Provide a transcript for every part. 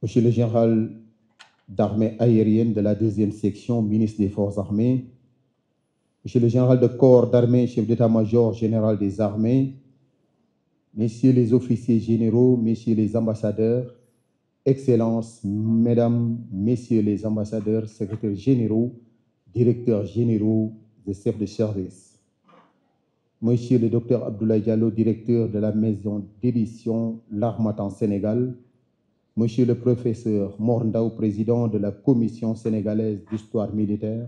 Monsieur le général d'armée aérienne de la 2e section, ministre des Forces armées, Monsieur le général de corps d'armée, chef d'état-major général des armées, Messieurs les officiers généraux, Messieurs les ambassadeurs, Excellences, Mesdames, Messieurs les ambassadeurs, secrétaires généraux, directeurs généraux et chefs de service, Monsieur le docteur Abdoulaye Diallo, directeur de la maison d'édition L'Harmattan Sénégal, Monsieur le professeur Mor Ndao, président de la Commission sénégalaise d'histoire militaire,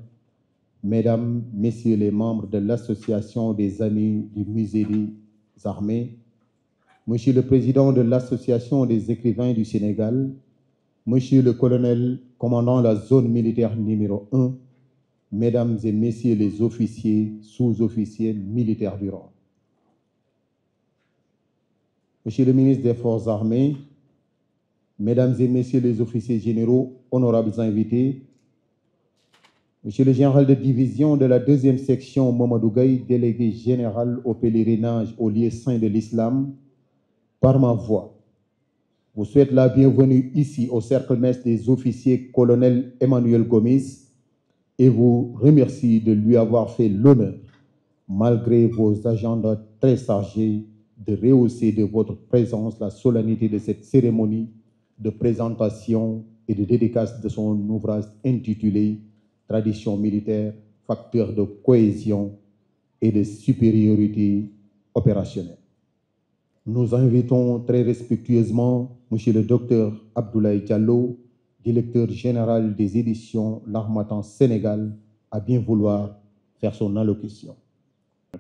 Mesdames, Messieurs les membres de l'Association des Amis du Musée des Armées, Monsieur le président de l'Association des écrivains du Sénégal, Monsieur le colonel commandant la zone militaire numéro 1, Mesdames et Messieurs les officiers, sous-officiers militaires du rang. Monsieur le ministre des Forces armées, Mesdames et Messieurs les officiers généraux, honorables invités, Monsieur le général de division de la 2e section Mamadou Gaye, délégué général au pèlerinage au lieu saint de l'Islam, par ma voix, vous souhaite la bienvenue ici au cercle mess des officiers colonel Emmanuel Gomis et vous remercie de lui avoir fait l'honneur, malgré vos agendas très chargés, de rehausser de votre présence la solennité de cette cérémonie de présentation et de dédicace de son ouvrage intitulé Tradition militaire, facteur de cohésion et de supériorité opérationnelle. Nous invitons très respectueusement Monsieur le docteur Abdoulaye Diallo, directeur général des éditions L'Harmattan Sénégal, à bien vouloir faire son allocution.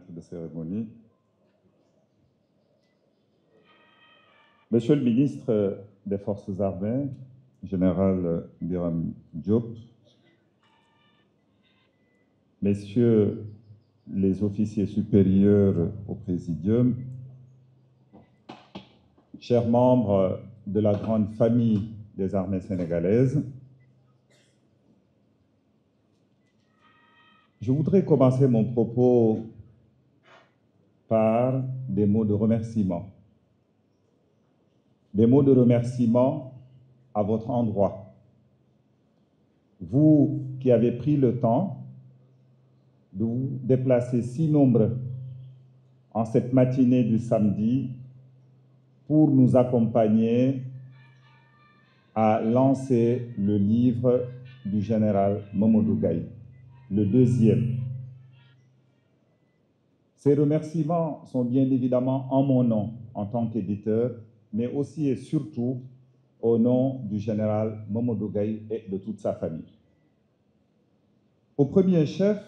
De cérémonie. Monsieur le ministre des Forces armées, général Biram Diop, Messieurs les officiers supérieurs au Présidium, chers membres de la grande famille des armées sénégalaises, je voudrais commencer mon propos par des mots de remerciement. Des mots de remerciement à votre endroit. Vous qui avez pris le temps de vous déplacer si nombreux en cette matinée du samedi pour nous accompagner à lancer le livre du général Mamadou Gaye, le 2e. Ces remerciements sont bien évidemment en mon nom en tant qu'éditeur, mais aussi et surtout au nom du général Mamadou Gaye et de toute sa famille. Au premier chef,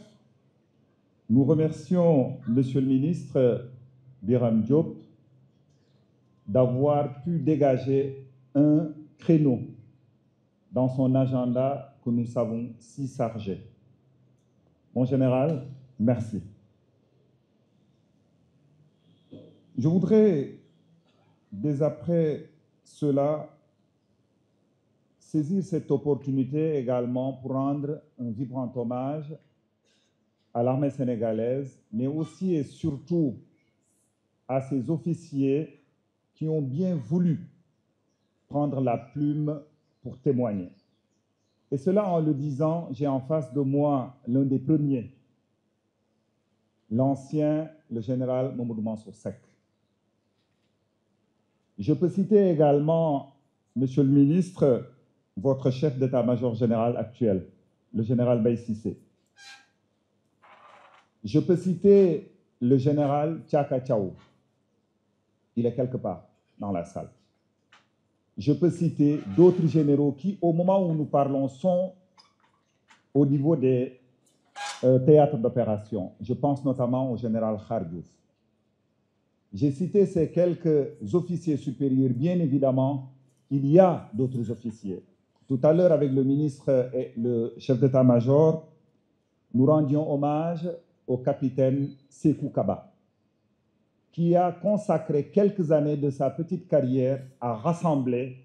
nous remercions Monsieur le ministre Biram Diop d'avoir pu dégager un créneau dans son agenda que nous savons si chargé. Mon général, merci. Je voudrais, dès après cela, saisir cette opportunité également pour rendre un vibrant hommage à l'armée sénégalaise, mais aussi et surtout à ces officiers qui ont bien voulu prendre la plume pour témoigner. Et cela en le disant, j'ai en face de moi l'un des premiers, l'ancien, le général Mamadou Mansour Seck. Je peux citer également, Monsieur le ministre, votre chef d'état-major général actuel, le général Mbaye Cissé. Je peux citer le général Tchaka Tchao. Il est quelque part dans la salle. Je peux citer d'autres généraux qui, au moment où nous parlons, sont au niveau des théâtres d'opération. Je pense notamment au général Khardiouf. J'ai cité ces quelques officiers supérieurs. Bien évidemment, il y a d'autres officiers. Tout à l'heure, avec le ministre et le chef d'état-major, nous rendions hommage au capitaine Sékou Kaba, qui a consacré quelques années de sa petite carrière à rassembler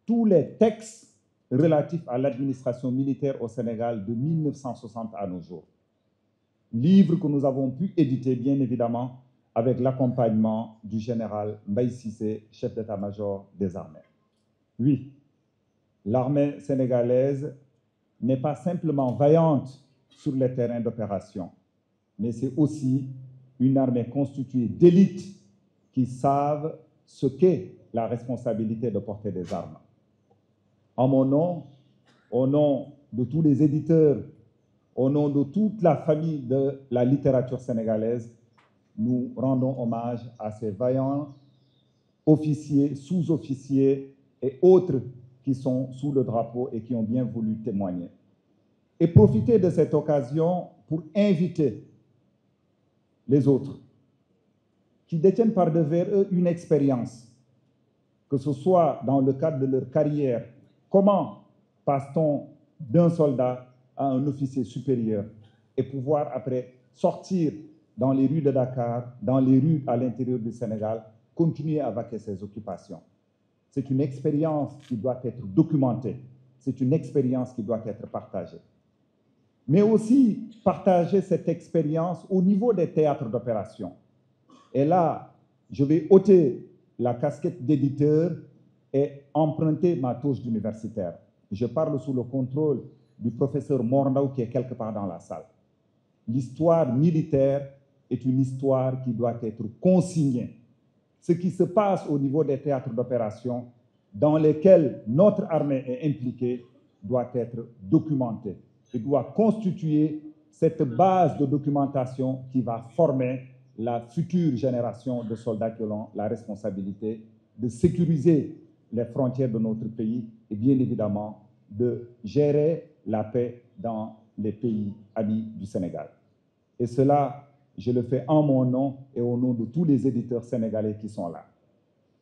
tous les textes relatifs à l'administration militaire au Sénégal de 1960 à nos jours. Livre que nous avons pu éditer, bien évidemment, avec l'accompagnement du général Mbaye Cissé, chef d'état-major des armées. Oui, l'armée sénégalaise n'est pas simplement vaillante sur les terrains d'opération, mais c'est aussi une armée constituée d'élites qui savent ce qu'est la responsabilité de porter des armes. En mon nom, au nom de tous les éditeurs, au nom de toute la famille de la littérature sénégalaise, nous rendons hommage à ces vaillants officiers, sous-officiers et autres qui sont sous le drapeau et qui ont bien voulu témoigner. Et profiter de cette occasion pour inviter les autres qui détiennent par devers eux une expérience, que ce soit dans le cadre de leur carrière. Comment passe-t-on d'un soldat à un officier supérieur et pouvoir après sortir dans les rues de Dakar, dans les rues à l'intérieur du Sénégal, continuer à vaquer ses occupations. C'est une expérience qui doit être documentée, c'est une expérience qui doit être partagée. Mais aussi partager cette expérience au niveau des théâtres d'opération. Et là, je vais ôter la casquette d'éditeur et emprunter ma touche d'universitaire. Je parle sous le contrôle du professeur Morndao qui est quelque part dans la salle. L'histoire militaire est une histoire qui doit être consignée. Ce qui se passe au niveau des théâtres d'opération dans lesquels notre armée est impliquée doit être documenté et doit constituer cette base de documentation qui va former la future génération de soldats qui auront la responsabilité de sécuriser les frontières de notre pays et bien évidemment de gérer la paix dans les pays amis du Sénégal. Et cela, je le fais en mon nom et au nom de tous les éditeurs sénégalais qui sont là.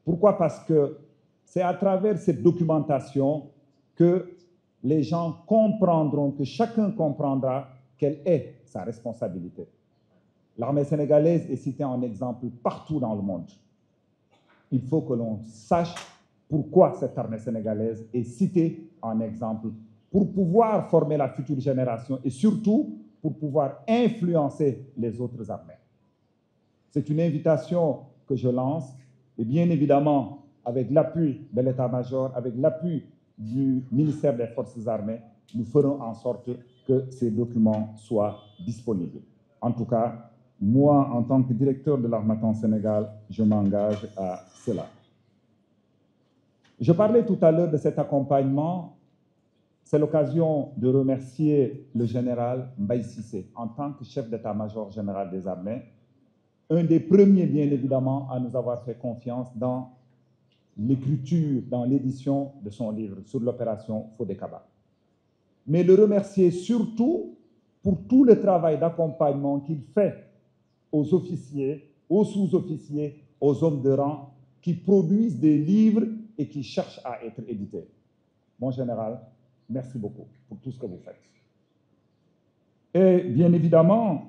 Pourquoi? Parce que c'est à travers cette documentation que les gens comprendront, que chacun comprendra quelle est sa responsabilité. L'armée sénégalaise est citée en exemple partout dans le monde. Il faut que l'on sache pourquoi cette armée sénégalaise est citée en exemple pour pouvoir former la future génération et surtout pour pouvoir influencer les autres armées. C'est une invitation que je lance et bien évidemment avec l'appui de l'état-major, avec l'appui du ministère des Forces armées, nous ferons en sorte que ces documents soient disponibles. En tout cas, moi, en tant que directeur de l'Harmattan Sénégal, je m'engage à cela. Je parlais tout à l'heure de cet accompagnement. C'est l'occasion de remercier le général Mbaye Cissé, en tant que chef d'état-major général des armées, un des premiers, bien évidemment, à nous avoir fait confiance dans l'écriture, dans l'édition de son livre sur l'opération Fodé-Kaba. Mais le remercier surtout pour tout le travail d'accompagnement qu'il fait aux officiers, aux sous-officiers, aux hommes de rang qui produisent des livres et qui cherchent à être édités. Mon général, merci beaucoup pour tout ce que vous faites. Et bien évidemment,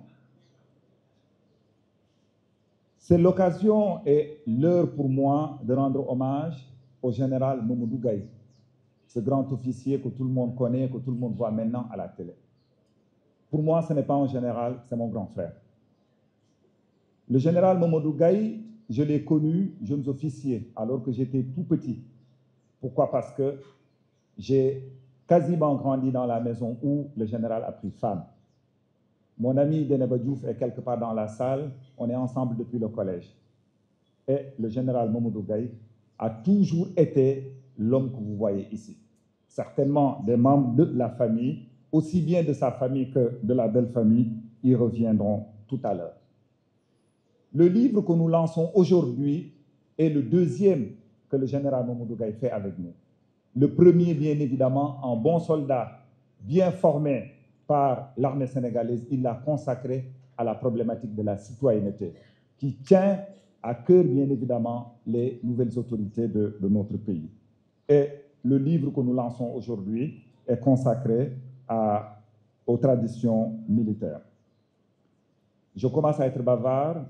c'est l'occasion et l'heure pour moi de rendre hommage au général Mamadou Gaye, ce grand officier que tout le monde connaît, que tout le monde voit maintenant à la télé. Pour moi, ce n'est pas un général, c'est mon grand frère. Le général Mamadou Gaye, je l'ai connu jeune officier alors que j'étais tout petit. Pourquoi? Parce que j'ai quasiment grandi dans la maison où le général a pris femme. Mon ami Deneba Diouf est quelque part dans la salle. On est ensemble depuis le collège. Et le général Mamadou Gaye a toujours été l'homme que vous voyez ici. Certainement des membres de la famille, aussi bien de sa famille que de la belle famille, y reviendront tout à l'heure. Le livre que nous lançons aujourd'hui est le deuxième que le général Mamadou Gaye fait avec nous. Le premier, bien évidemment, en bon soldat, bien formé par l'armée sénégalaise, il l'a consacré à la problématique de la citoyenneté, qui tient à cœur, bien évidemment, les nouvelles autorités de notre pays. Et le livre que nous lançons aujourd'hui est consacré aux traditions militaires. Je commence à être bavard,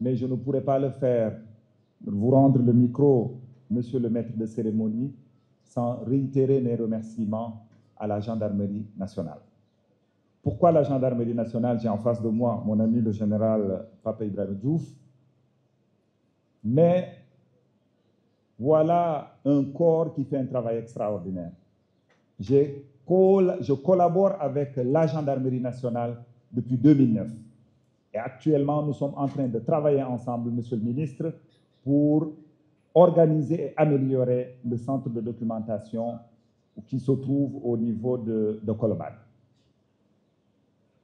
mais je ne pourrais pas le faire, vous rendre le micro, monsieur le maître de cérémonie, sans réitérer mes remerciements à la gendarmerie nationale. Pourquoi la gendarmerie nationale? J'ai en face de moi mon ami le général Papa Ibrahim Diouf. Mais voilà un corps qui fait un travail extraordinaire. Je collabore avec la Gendarmerie nationale depuis 2009. Et actuellement, nous sommes en train de travailler ensemble, Monsieur le ministre, pour organiser et améliorer le centre de documentation qui se trouve au niveau de Colobane.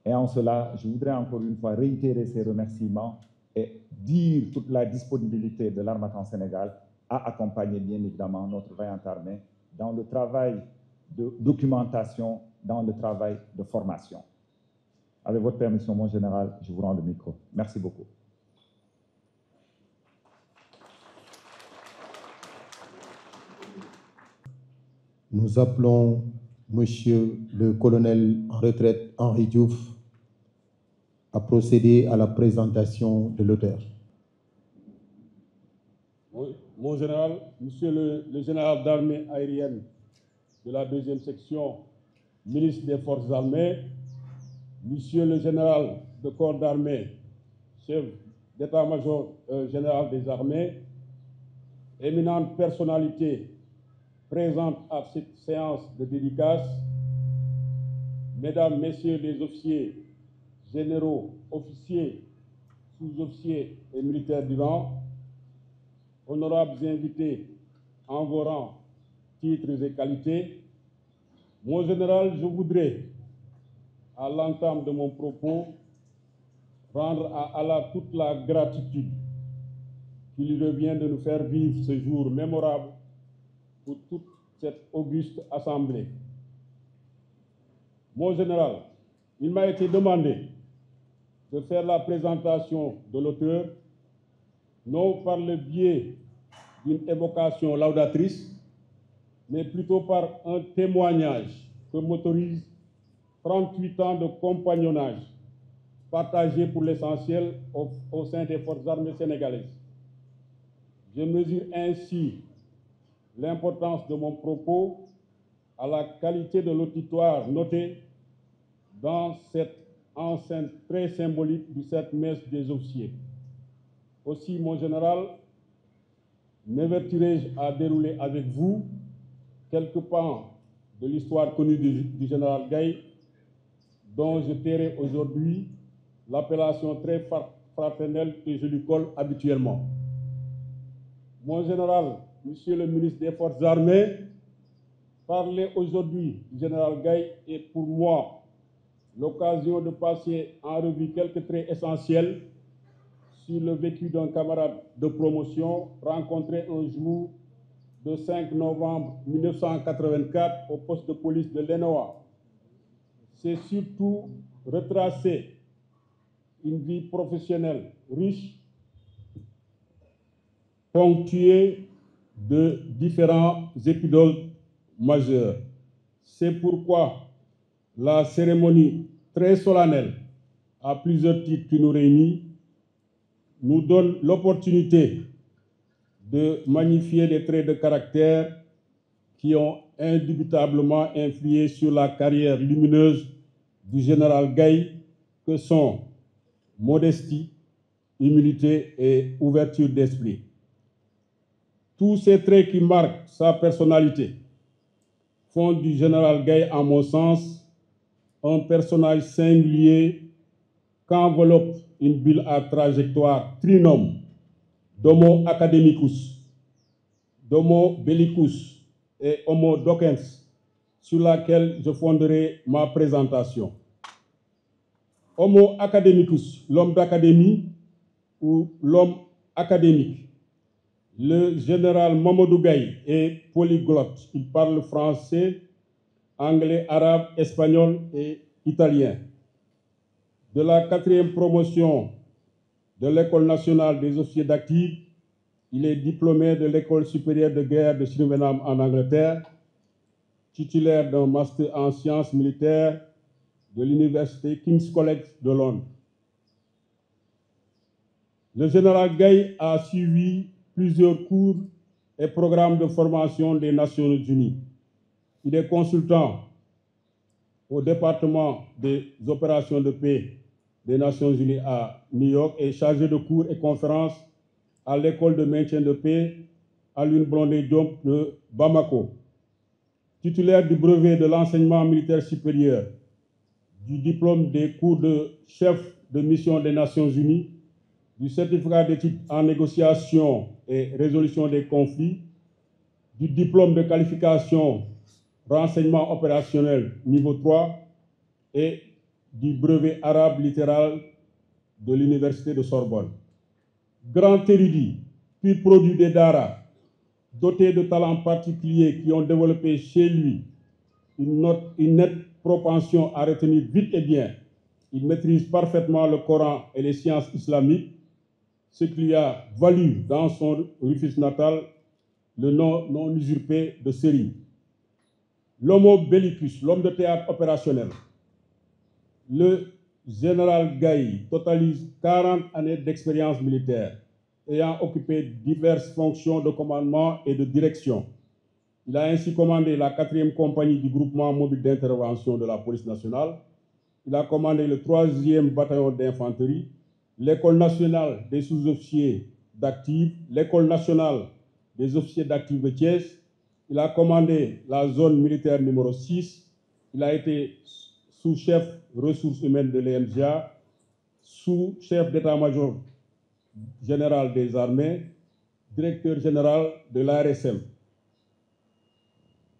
Et en cela, je voudrais encore une fois réitérer ces remerciements et dire toute la disponibilité de l'Armatan Sénégal à accompagner bien évidemment notre vaillante armée dans le travail de documentation, dans le travail de formation. Avec votre permission, mon général, je vous rends le micro. Merci beaucoup. Nous appelons Monsieur le colonel en retraite Henri Diouf à procéder à la présentation de l'auteur. Mon général, Monsieur le général d'armée aérienne de la 2e section, ministre des Forces armées, Monsieur le général de corps d'armée, chef d'état-major général des armées, éminente personnalité présente à cette séance de dédicace, Mesdames, Messieurs les officiers généraux, officiers, sous-officiers et militaires du rang, honorables invités en vos rangs, titres et qualités, mon général, je voudrais, à l'entame de mon propos, rendre à Allah toute la gratitude qui lui revient de nous faire vivre ce jour mémorable pour toute cette auguste assemblée. Mon général, il m'a été demandé de faire la présentation de l'auteur, non par le biais d'une évocation laudatrice, mais plutôt par un témoignage que m'autorise 38 ans de compagnonnage partagé pour l'essentiel au sein des forces armées sénégalaises. Je mesure ainsi l'importance de mon propos à la qualité de l'auditoire noté dans cette enceinte très symbolique du 7 messe des officiers. Aussi, mon général, m'avertirai-je à dérouler avec vous quelques pans de l'histoire connue du général Gaye, dont je tairai aujourd'hui l'appellation très fraternelle que je lui colle habituellement. Mon général, Monsieur le ministre des Forces armées, parler aujourd'hui du général Gaye est pour moi l'occasion de passer en revue quelques traits essentiels sur le vécu d'un camarade de promotion rencontré un jour de 5 novembre 1984 au poste de police de l'ENOA. C'est surtout retracer une vie professionnelle riche, ponctuée de différents épisodes majeurs. C'est pourquoi la cérémonie très solennelle, à plusieurs titres qui nous réunit, nous donne l'opportunité de magnifier les traits de caractère qui ont indubitablement influé sur la carrière lumineuse du général Gaye, que sont modestie, humilité et ouverture d'esprit. Tous ces traits qui marquent sa personnalité font du général Gaye, en mon sens, un personnage singulier qu'enveloppe une bulle à trajectoire trinôme d'Homo academicus, d'Homo bellicus et Homo docens, sur laquelle je fonderai ma présentation. Homo academicus, l'homme d'académie ou l'homme académique. Le général Mamadou Gaye est polyglotte. Il parle français, anglais, arabe, espagnol et italien. De la 4e promotion de l'École nationale des officiers d'active, il est diplômé de l'École supérieure de guerre de Chirvenham en Angleterre, titulaire d'un master en sciences militaires de l'Université King's College de Londres. Le général Gaye a suivi plusieurs cours et programmes de formation des Nations Unies. Il est consultant au département des opérations de paix des Nations Unies à New York et chargé de cours et conférences à l'école de maintien de paix à l'Une Blondé Diop de Bamako. titulaire du brevet de l'enseignement militaire supérieur, du diplôme des cours de chef de mission des Nations Unies, du certificat d'études en négociation et résolution des conflits, du diplôme de qualification renseignement opérationnel niveau 3 et du brevet arabe littéral de l'Université de Sorbonne. Grand érudit, puis produit des Dara, doté de talents particuliers qui ont développé chez lui une nette propension à retenir vite et bien. Il maîtrise parfaitement le Coran et les sciences islamiques, ce qui lui a valu dans son Rufisque natal le nom non usurpé de Seri. L'homo bellicus, l'homme de théâtre opérationnel. Le général Gaye totalise 40 années d'expérience militaire, ayant occupé diverses fonctions de commandement et de direction. Il a ainsi commandé la 4e compagnie du groupement mobile d'intervention de la police nationale. Il a commandé le 3e bataillon d'infanterie, l'école nationale des sous-officiers d'actifs, l'école nationale des officiers d'actifs de Thiès. Il a commandé la zone militaire numéro 6. Il a été sous-chef ressources humaines de l'EMGA, sous-chef d'état-major général des armées, directeur général de l'ARSM.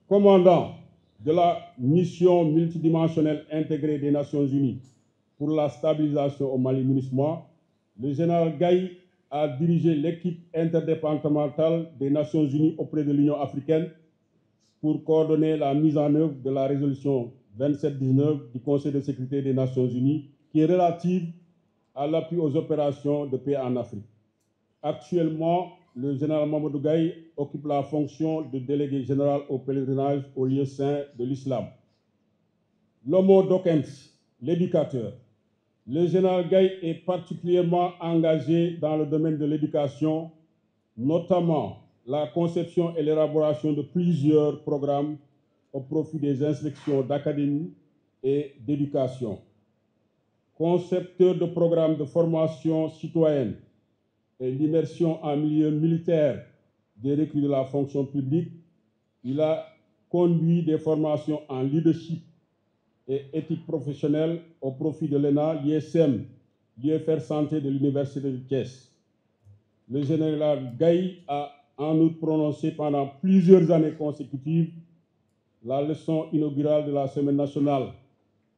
Commandant de la mission multidimensionnelle intégrée des Nations Unies pour la stabilisation au Mali-MINUSMA, le général Gaye a dirigé l'équipe interdépartementale des Nations Unies auprès de l'Union africaine pour coordonner la mise en œuvre de la résolution 2719 du Conseil de sécurité des Nations Unies qui est relative à l'appui aux opérations de paix en Afrique. Actuellement, le général Mamadou Gaye occupe la fonction de délégué général au pèlerinage au lieu saint de l'islam. L'homo docens, l'éducateur. Le général Gaye est particulièrement engagé dans le domaine de l'éducation, notamment la conception et l'élaboration de plusieurs programmes au profit des inspections d'académie et d'éducation. Concepteur de programmes de formation citoyenne et l'immersion en milieu militaire des recrues de la fonction publique, il a conduit des formations en leadership et éthique professionnelle au profit de l'ENA, l'ISM, l'UFR Santé de l'Université de Thiès. Le général Gaye a en outre prononcé pendant plusieurs années consécutives la leçon inaugurale de la Semaine nationale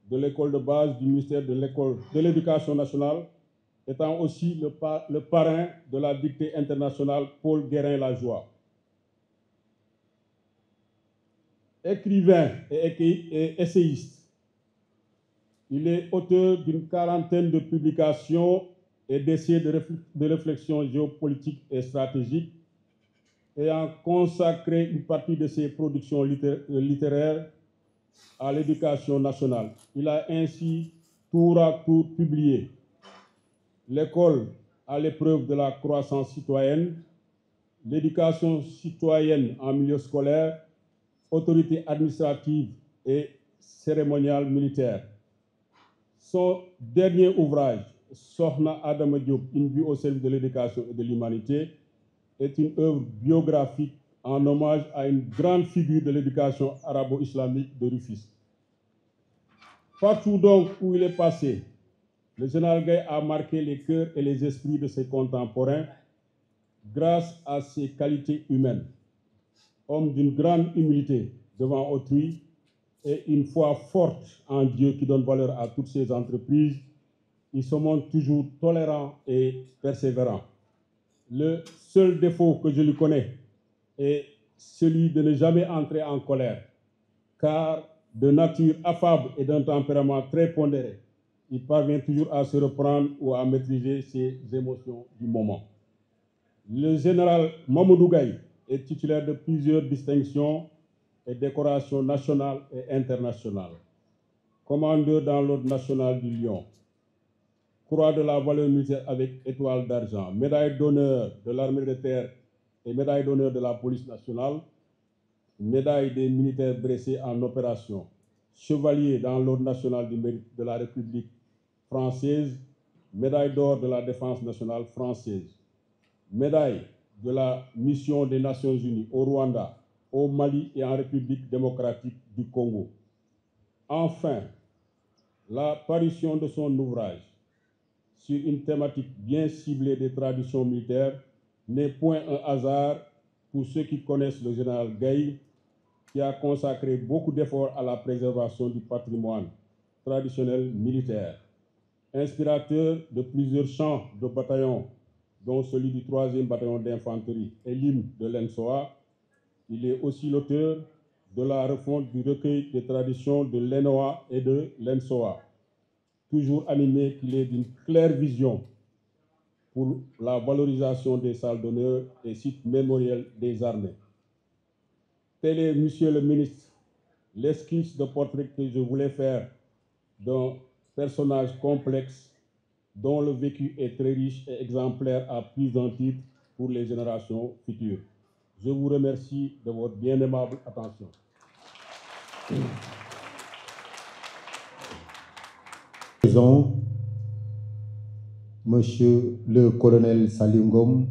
de l'école de base du ministère de l'Éducation nationale, étant aussi le parrain de la dictée internationale Paul Guérin-Lajoie. Écrivain et essayiste, il est auteur d'une quarantaine de publications et d'essais de réflexion géopolitique et stratégique, ayant consacré une partie de ses productions littéraires à l'éducation nationale. Il a ainsi tour à tour publié L'école à l'épreuve de la croissance citoyenne, l'éducation citoyenne en milieu scolaire, autorité administrative et cérémoniale militaire. Son dernier ouvrage, Sohna Adama Diop, une vie au service de l'éducation et de l'humanité, est une œuvre biographique en hommage à une grande figure de l'éducation arabo-islamique de Rufisque. Partout donc où il est passé, le général Gaye a marqué les cœurs et les esprits de ses contemporains grâce à ses qualités humaines. Homme d'une grande humilité devant autrui et une foi forte en Dieu qui donne valeur à toutes ses entreprises, il se montre toujours tolérant et persévérant. Le seul défaut que je lui connais est celui de ne jamais entrer en colère, car de nature affable et d'un tempérament très pondéré, il parvient toujours à se reprendre ou à maîtriser ses émotions du moment. Le général Mamadou Gaye est titulaire de plusieurs distinctions et décorations nationales et internationales. Commandeur dans l'ordre national du Lion, Croix de la valeur militaire avec étoile d'argent, médaille d'honneur de l'armée de terre et médaille d'honneur de la police nationale, médaille des militaires blessés en opération, chevalier dans l'ordre national du mérite de la République française, médaille d'or de la défense nationale française, médaille de la mission des Nations Unies au Rwanda, au Mali et en République démocratique du Congo. Enfin, la parution de son ouvrage sur une thématique bien ciblée des traditions militaires n'est point un hasard pour ceux qui connaissent le général Gaye, qui a consacré beaucoup d'efforts à la préservation du patrimoine traditionnel militaire. Inspirateur de plusieurs chants de bataillons, dont celui du 3e bataillon d'infanterie et l'hymne de l'ENSOA, il est aussi l'auteur de la refonte du recueil des traditions de l'ENOA et de l'ENSOA, toujours animé qu'il est d'une claire vision pour la valorisation des salles d'honneur et sites mémoriels des armées. Tel est, Monsieur le ministre, l'esquisse de portrait que je voulais faire d'un personnage complexe dont le vécu est très riche et exemplaire à plus d'un titre pour les générations futures. Je vous remercie de votre bien aimable attention. Présent, Monsieur le colonel Salim Ngom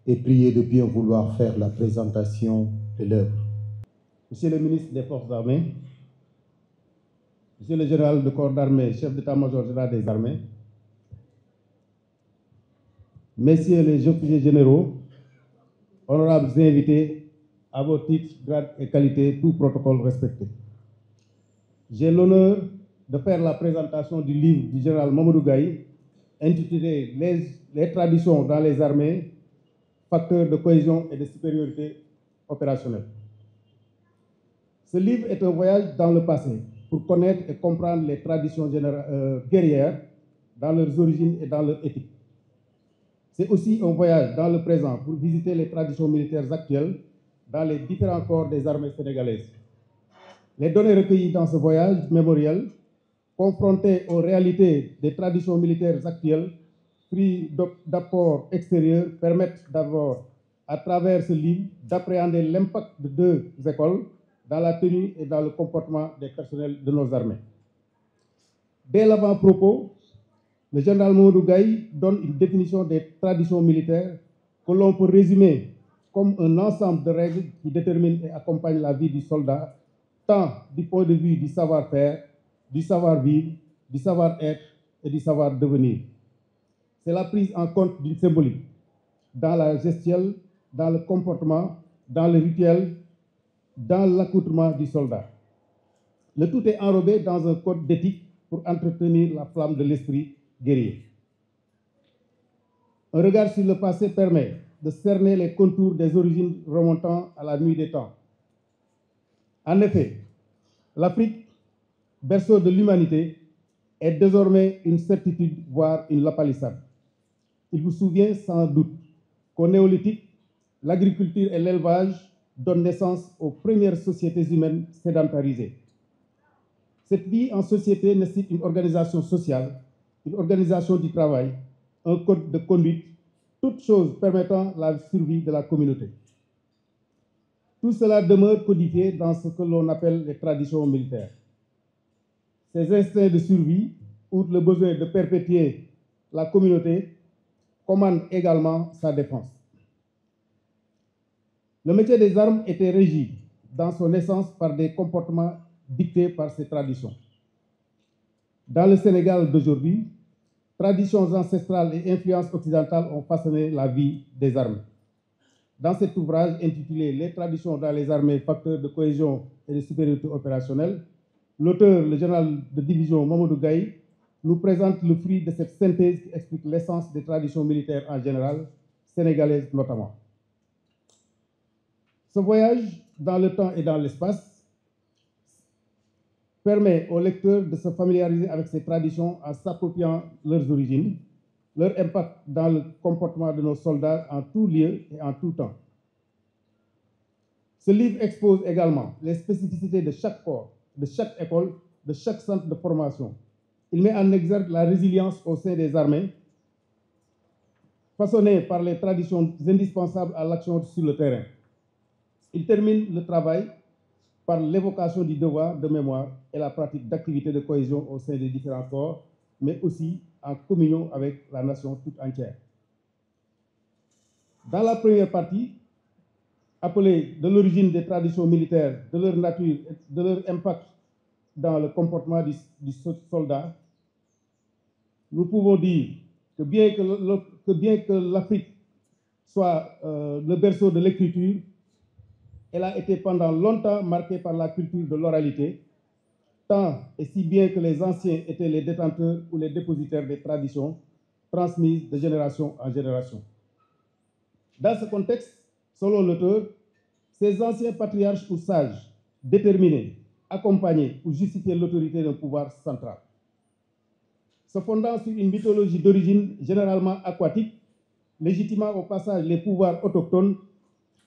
est prié de bien vouloir faire la présentation de l'œuvre. Monsieur le ministre des Forces armées, Monsieur le général de corps d'armée, chef d'état-major général des armées, Messieurs les officiers généraux, honorables invités, à vos titres, grades et qualités, tout protocole respecté. J'ai l'honneur de faire la présentation du livre du général Mamadou Gaye, intitulé Les traditions dans les armées, facteurs de cohésion et de supériorité opérationnelle. Ce livre est un voyage dans le passé pour connaître et comprendre les traditions guerrières dans leurs origines et dans leur éthique. C'est aussi un voyage dans le présent pour visiter les traditions militaires actuelles dans les différents corps des armées sénégalaises. Les données recueillies dans ce voyage mémoriel, confrontées aux réalités des traditions militaires actuelles, fruits d'apports extérieurs, permettent d'abord, à travers ce livre, d'appréhender l'impact de deux écoles dans la tenue et dans le comportement des personnels de nos armées. Dès l'avant-propos, le général Mamadou Gaye donne une définition des traditions militaires que l'on peut résumer comme un ensemble de règles qui déterminent et accompagnent la vie du soldat, tant du point de vue du savoir-faire, du savoir-vivre, du savoir-être et du savoir-devenir. C'est la prise en compte d'une symbolique dans la gestuelle, dans le comportement, dans le rituel, dans l'accoutrement du soldat. Le tout est enrobé dans un code d'éthique pour entretenir la flamme de l'esprit guerrier. Un regard sur le passé permet de cerner les contours des origines remontant à la nuit des temps. En effet, l'Afrique, berceau de l'humanité, est désormais une certitude, voire une lapalissade. Il vous souvient sans doute qu'au néolithique, l'agriculture et l'élevage donnent naissance aux premières sociétés humaines sédentarisées. Cette vie en société nécessite une organisation sociale, une organisation du travail, un code de conduite, toutes choses permettant la survie de la communauté. Tout cela demeure codifié dans ce que l'on appelle les traditions militaires. Ces instincts de survie, outre le besoin de perpétuer la communauté, commandent également sa défense. Le métier des armes était régi dans son essence par des comportements dictés par ces traditions. Dans le Sénégal d'aujourd'hui, traditions ancestrales et influences occidentales ont façonné la vie des armées. Dans cet ouvrage intitulé « Les traditions dans les armées, facteurs de cohésion et de supériorité opérationnelle », l'auteur, le général de division Mamadou Gaye, nous présente le fruit de cette synthèse qui explique l'essence des traditions militaires en général, sénégalaises notamment. Ce voyage dans le temps et dans l'espace permet aux lecteurs de se familiariser avec ces traditions en s'appropriant leurs origines, leur impact dans le comportement de nos soldats en tout lieu et en tout temps. Ce livre expose également les spécificités de chaque corps, de chaque école, de chaque centre de formation. Il met en exergue la résilience au sein des armées, façonnée par les traditions indispensables à l'action sur le terrain. Il termine le travail par l'évocation du devoir de mémoire et la pratique d'activités de cohésion au sein des différents corps, mais aussi en communion avec la nation toute entière. Dans la première partie, appelé de l'origine des traditions militaires, de leur nature, de leur impact dans le comportement du soldat, nous pouvons dire que bien que l'Afrique soit le berceau de l'écriture, elle a été pendant longtemps marquée par la culture de l'oralité, tant et si bien que les anciens étaient les détenteurs ou les dépositaires des traditions transmises de génération en génération. Dans ce contexte, selon l'auteur, ces anciens patriarches ou sages déterminés, accompagnés ou justifiaient l'autorité d'un pouvoir central. Se fondant sur une mythologie d'origine généralement aquatique, légitimant au passage les pouvoirs autochtones,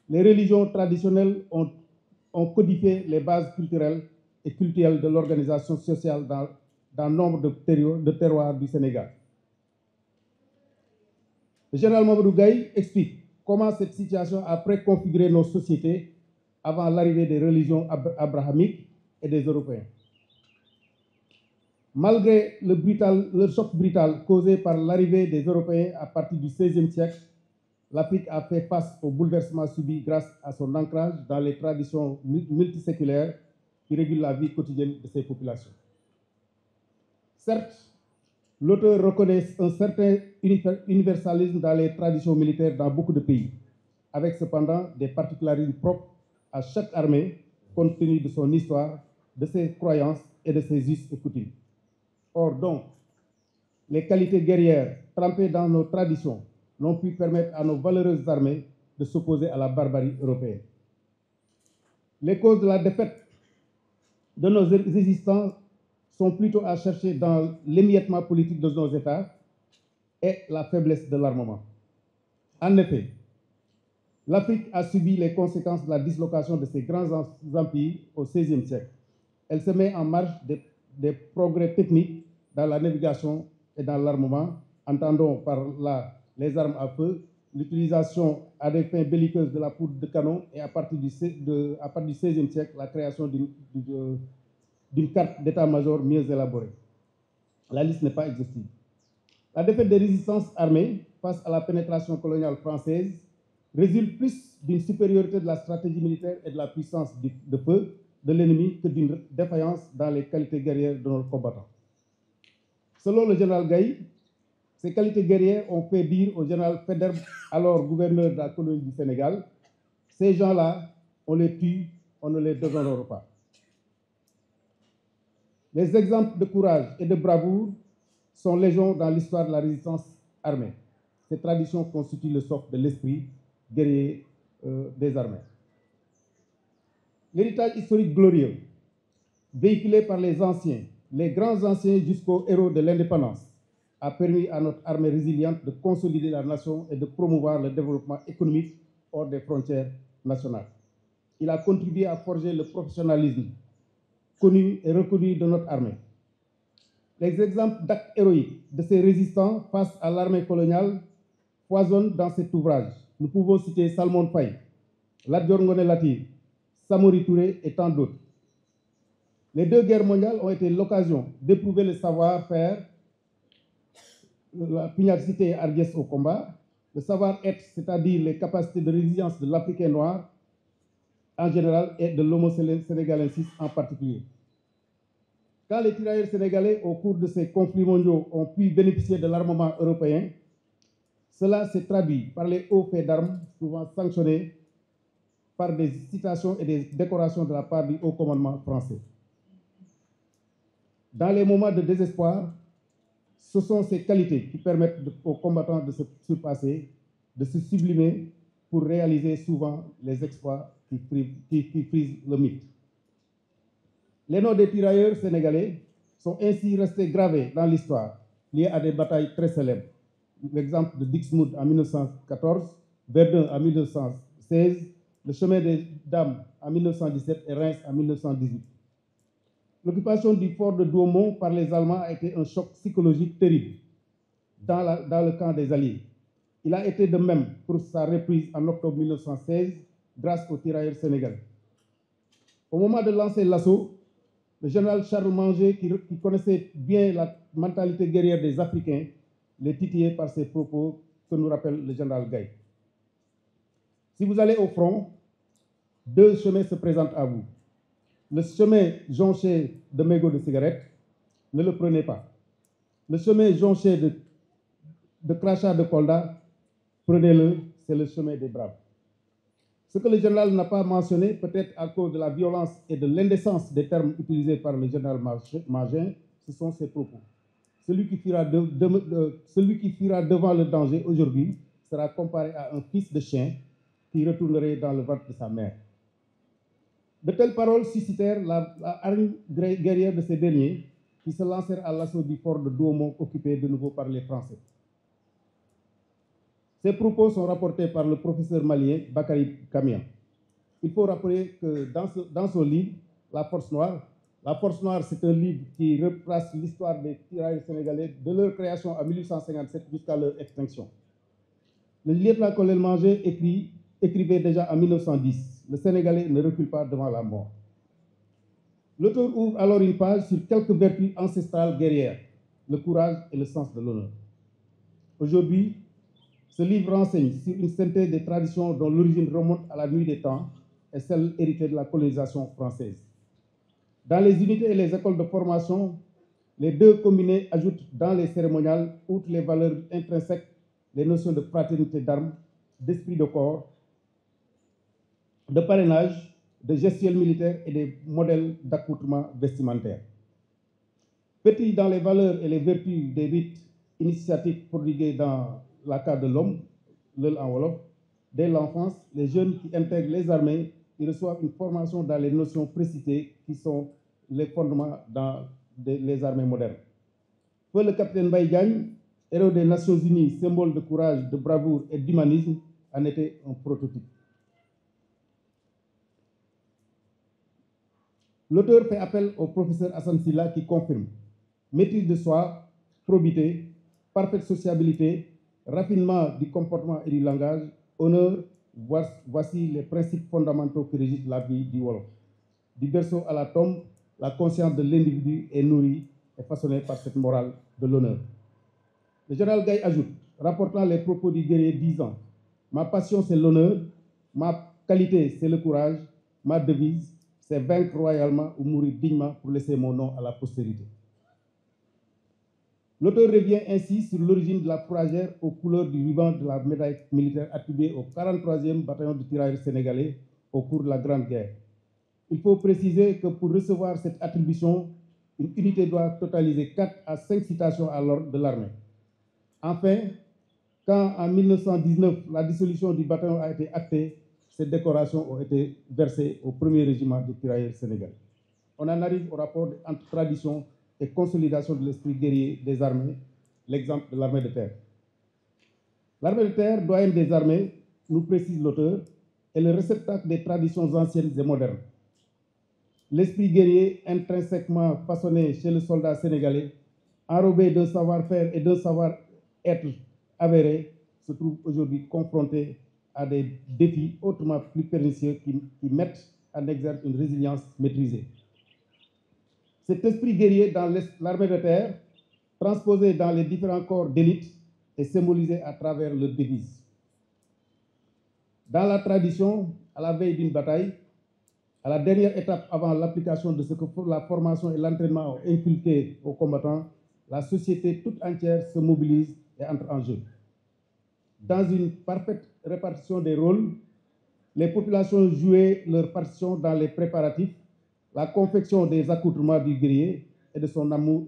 les religions traditionnelles ont codifié les bases culturelles et cultuelles de l'organisation sociale dans nombre de terroirs du Sénégal. Le général Mamadou Gaye explique comment cette situation a préconfiguré nos sociétés avant l'arrivée des religions abrahamiques et des Européens. Malgré le choc brutal causé par l'arrivée des Européens à partir du XVIe siècle, l'Afrique a fait face aux bouleversements subis grâce à son ancrage dans les traditions multiséculaires qui régulent la vie quotidienne de ses populations. Certes, l'auteur reconnaît un certain universalisme dans les traditions militaires dans beaucoup de pays, avec cependant des particularismes propres à chaque armée, compte tenu de son histoire, de ses croyances et de ses us et coutumes. Or donc, les qualités guerrières trempées dans nos traditions n'ont pu permettre à nos valeureuses armées de s'opposer à la barbarie européenne. Les causes de la défaite de nos résistants sont plutôt à chercher dans l'émiettement politique de nos États et la faiblesse de l'armement. En effet, l'Afrique a subi les conséquences de la dislocation de ses grands empires au XVIe siècle. Elle se met en marge des progrès techniques dans la navigation et dans l'armement, entendons par là les armes à feu, l'utilisation à des fins belliqueuses de la poudre de canon et à partir du XVIe siècle, la création d'une carte d'état-major mieux élaborée. La liste n'est pas exhaustive. La défaite des résistances armées face à la pénétration coloniale française résulte plus d'une supériorité de la stratégie militaire et de la puissance de feu de l'ennemi que d'une défaillance dans les qualités guerrières de nos combattants. Selon le général Gaye, ces qualités guerrières ont fait dire au général Faidherbe, alors gouverneur de la colonie du Sénégal, ces gens-là, on les tue, on ne les déshonore pas. Les exemples de courage et de bravoure sont légion dans l'histoire de la résistance armée. Ces traditions constituent le socle de l'esprit guerrier des armées. L'héritage historique glorieux, véhiculé par les anciens, les grands anciens jusqu'aux héros de l'indépendance, a permis à notre armée résiliente de consolider la nation et de promouvoir le développement économique hors des frontières nationales. Il a contribué à forger le professionnalisme connu et reconnu de notre armée. Les exemples d'actes héroïques de ces résistants face à l'armée coloniale foisonnent dans cet ouvrage. Nous pouvons citer Salmon Faye, Lat Dior Ngoné Latyr, Samori Touré et tant d'autres. Les deux guerres mondiales ont été l'occasion d'éprouver le savoir-faire, la pugnacité et hardiesse au combat, le savoir-être, c'est-à-dire les capacités de résilience de l'Africain noir en général et de l'homo sénégalensis en particulier. Quand les tirailleurs sénégalais, au cours de ces conflits mondiaux, ont pu bénéficier de l'armement européen, cela s'est traduit par les hauts faits d'armes, souvent sanctionnés par des citations et des décorations de la part du haut commandement français. Dans les moments de désespoir, ce sont ces qualités qui permettent aux combattants de se surpasser, de se sublimer pour réaliser souvent les exploits qui frisent le mythe. Les noms des tirailleurs sénégalais sont ainsi restés gravés dans l'histoire, liés à des batailles très célèbres. L'exemple de Dixmude en 1914, Verdun en 1916, le chemin des Dames en 1917 et Reims en 1918. L'occupation du fort de Douaumont par les Allemands a été un choc psychologique terrible dans le camp des Alliés. Il a été de même pour sa reprise en octobre 1916 grâce aux tirailleurs sénégalais. Au moment de lancer l'assaut, le général Charles Manger, qui connaissait bien la mentalité guerrière des Africains, les titillait par ses propos que nous rappelle le général Gaye. Si vous allez au front, deux chemins se présentent à vous. Le chemin jonché de mégots de cigarettes, ne le prenez pas. Le chemin jonché de crachats de colda, prenez-le, c'est le chemin des braves. Ce que le général n'a pas mentionné, peut-être à cause de la violence et de l'indécence des termes utilisés par le général Magin, ce sont ses propos. Celui qui fuira devant le danger aujourd'hui sera comparé à un fils de chien qui retournerait dans le ventre de sa mère. De telles paroles suscitèrent la hargne guerrière de ces derniers qui se lancèrent à l'assaut du fort de Douaumont occupé de nouveau par les Français. Ces propos sont rapportés par le professeur malien Bakary Kamian. Il faut rappeler que dans son livre, La Force Noire, c'est un livre qui retrace l'histoire des tirailleurs sénégalais de leur création en 1857 jusqu'à leur extinction. Le lieutenant-colonel Manger écrivait déjà en 1910 « Le Sénégalais ne recule pas devant la mort ». L'auteur ouvre alors une page sur quelques vertus ancestrales guerrières, le courage et le sens de l'honneur. Aujourd'hui, ce livre renseigne sur une synthèse des traditions dont l'origine remonte à la nuit des temps et celle héritée de la colonisation française. Dans les unités et les écoles de formation, les deux combinés ajoutent dans les cérémoniales, outre les valeurs intrinsèques, les notions de fraternité d'armes, d'esprit de corps, de parrainage, de gestuelle militaire et des modèles d'accoutrement vestimentaire. Petit dans les valeurs et les vertus des rites initiatiques prodigués dans la carte de l'homme, l'œil en wolof, dès l'enfance, les jeunes qui intègrent les armées, ils reçoivent une formation dans les notions précitées qui sont les fondements dans les armées modernes. Pour le capitaine Baïgagne, héros des Nations Unies, symbole de courage, de bravoure et d'humanisme, en était un prototype. L'auteur fait appel au professeur Hassan Silla qui confirme maîtrise de soi, probité, parfaite sociabilité, raffinement du comportement et du langage, honneur, voici les principes fondamentaux qui régissent la vie du Wolof. Du berceau à la tombe, la conscience de l'individu est nourrie et façonnée par cette morale de l'honneur. Le général Gaye ajoute, rapportant les propos du guerrier 10 ans, « Ma passion, c'est l'honneur, ma qualité, c'est le courage, ma devise, c'est vaincre royalement ou mourir dignement pour laisser mon nom à la postérité. » L'auteur revient ainsi sur l'origine de la fourragère aux couleurs du ruban de la médaille militaire attribuée au 43e bataillon de tirailleurs sénégalais au cours de la Grande Guerre. Il faut préciser que pour recevoir cette attribution, une unité doit totaliser 4 à 5 citations à l'ordre de l'armée. Enfin, quand en 1919 la dissolution du bataillon a été actée, ces décorations ont été versées au 1er régiment de tirailleurs sénégalais. On en arrive au rapport entre tradition et consolidation de l'esprit guerrier des armées, l'exemple de l'armée de terre. L'armée de terre, doyenne des armées, nous précise l'auteur, est le réceptacle des traditions anciennes et modernes. L'esprit guerrier intrinsèquement façonné chez le soldat sénégalais, enrobé d'un savoir-faire et d'un savoir-être avéré, se trouve aujourd'hui confronté à des défis autrement plus pernicieux qui mettent en exergue une résilience maîtrisée. Cet esprit guerrier dans l'armée de terre, transposé dans les différents corps d'élite, est symbolisé à travers leur devise. Dans la tradition, à la veille d'une bataille, à la dernière étape avant l'application de ce que la formation et l'entraînement ont inculqué aux combattants, la société toute entière se mobilise et entre en jeu. Dans une parfaite répartition des rôles, les populations jouaient leur partition dans les préparatifs, la confection des accoutrements du guerrier et de son armure,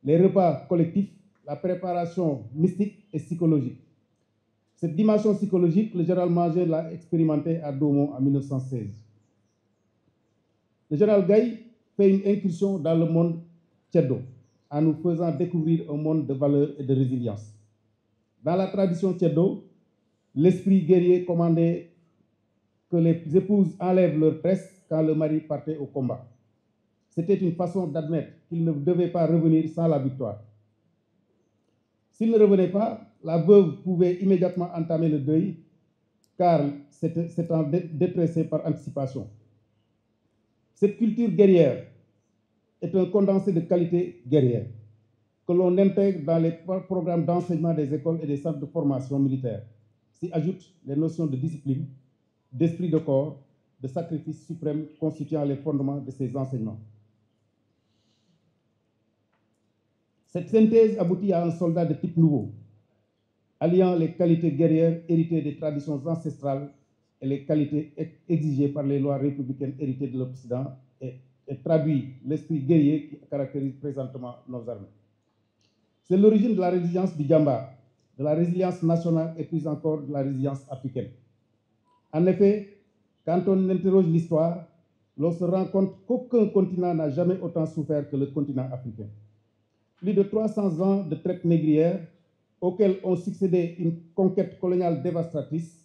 les repas collectifs, la préparation mystique et psychologique. Cette dimension psychologique, le général Manger l'a expérimentée à Douaumont en 1916. Le général Gaye fait une incursion dans le monde tchèdo, en nous faisant découvrir un monde de valeurs et de résilience. Dans la tradition tchèdo, l'esprit guerrier commandait que les épouses enlèvent leur tresse quand le mari partait au combat. C'était une façon d'admettre qu'il ne devait pas revenir sans la victoire. S'il ne revenait pas, la veuve pouvait immédiatement entamer le deuil, car s'étant détressée par anticipation. Cette culture guerrière est un condensé de qualité guerrière que l'on intègre dans les programmes d'enseignement des écoles et des centres de formation militaire. s'y ajoutent les notions de discipline, d'esprit de corps, de sacrifice suprême constituant les fondements de ces enseignements. Cette synthèse aboutit à un soldat de type nouveau, alliant les qualités guerrières héritées des traditions ancestrales et les qualités exigées par les lois républicaines héritées de l'Occident et traduit l'esprit guerrier qui caractérise présentement nos armées. C'est l'origine de la résilience du Djamba, de la résilience nationale et plus encore de la résilience africaine. En effet, quand on interroge l'histoire, l'on se rend compte qu'aucun continent n'a jamais autant souffert que le continent africain. Plus de 300 ans de traite négrière auxquels ont succédé une conquête coloniale dévastatrice,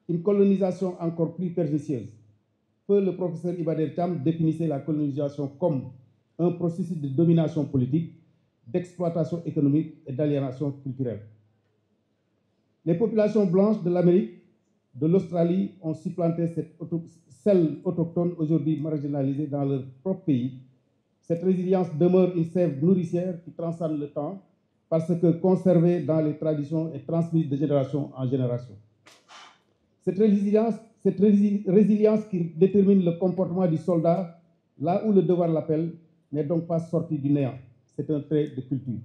une colonisation encore plus pernicieuse. Peu le professeur Iba Der Thiam définissait la colonisation comme un processus de domination politique, d'exploitation économique et d'aliénation culturelle. Les populations blanches de l'Amérique, de l'Australie ont supplanté celles autochtones aujourd'hui marginalisées dans leur propre pays. Cette résilience demeure une sève nourricière qui transcende le temps parce que conservée dans les traditions et transmise de génération en génération. Cette résilience qui détermine le comportement du soldat, là où le devoir l'appelle, n'est donc pas sortie du néant. C'est un trait de culture.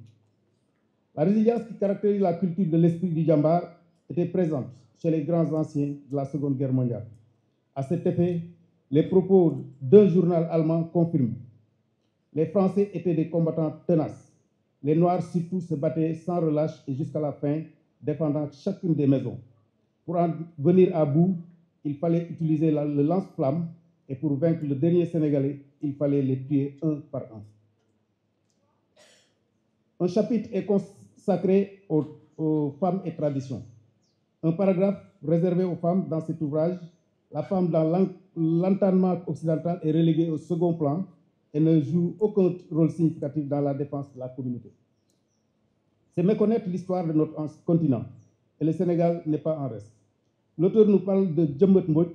La résilience qui caractérise la culture de l'esprit du Djamba était présente chez les grands anciens de la Seconde Guerre mondiale. À cet effet, les propos d'un journal allemand confirment. Les Français étaient des combattants tenaces. Les Noirs surtout se battaient sans relâche et jusqu'à la fin, défendant chacune des maisons. Pour en venir à bout, il fallait utiliser le lance-flamme et pour vaincre le dernier Sénégalais, il fallait les tuer un par un. Un chapitre est consacré aux femmes et traditions. Un paragraphe réservé aux femmes dans cet ouvrage, la femme dans l'entendement occidental est reléguée au second plan et ne joue aucun rôle significatif dans la défense de la communauté. C'est méconnaître l'histoire de notre continent, et le Sénégal n'est pas en reste. L'auteur nous parle de Djembet Mbodj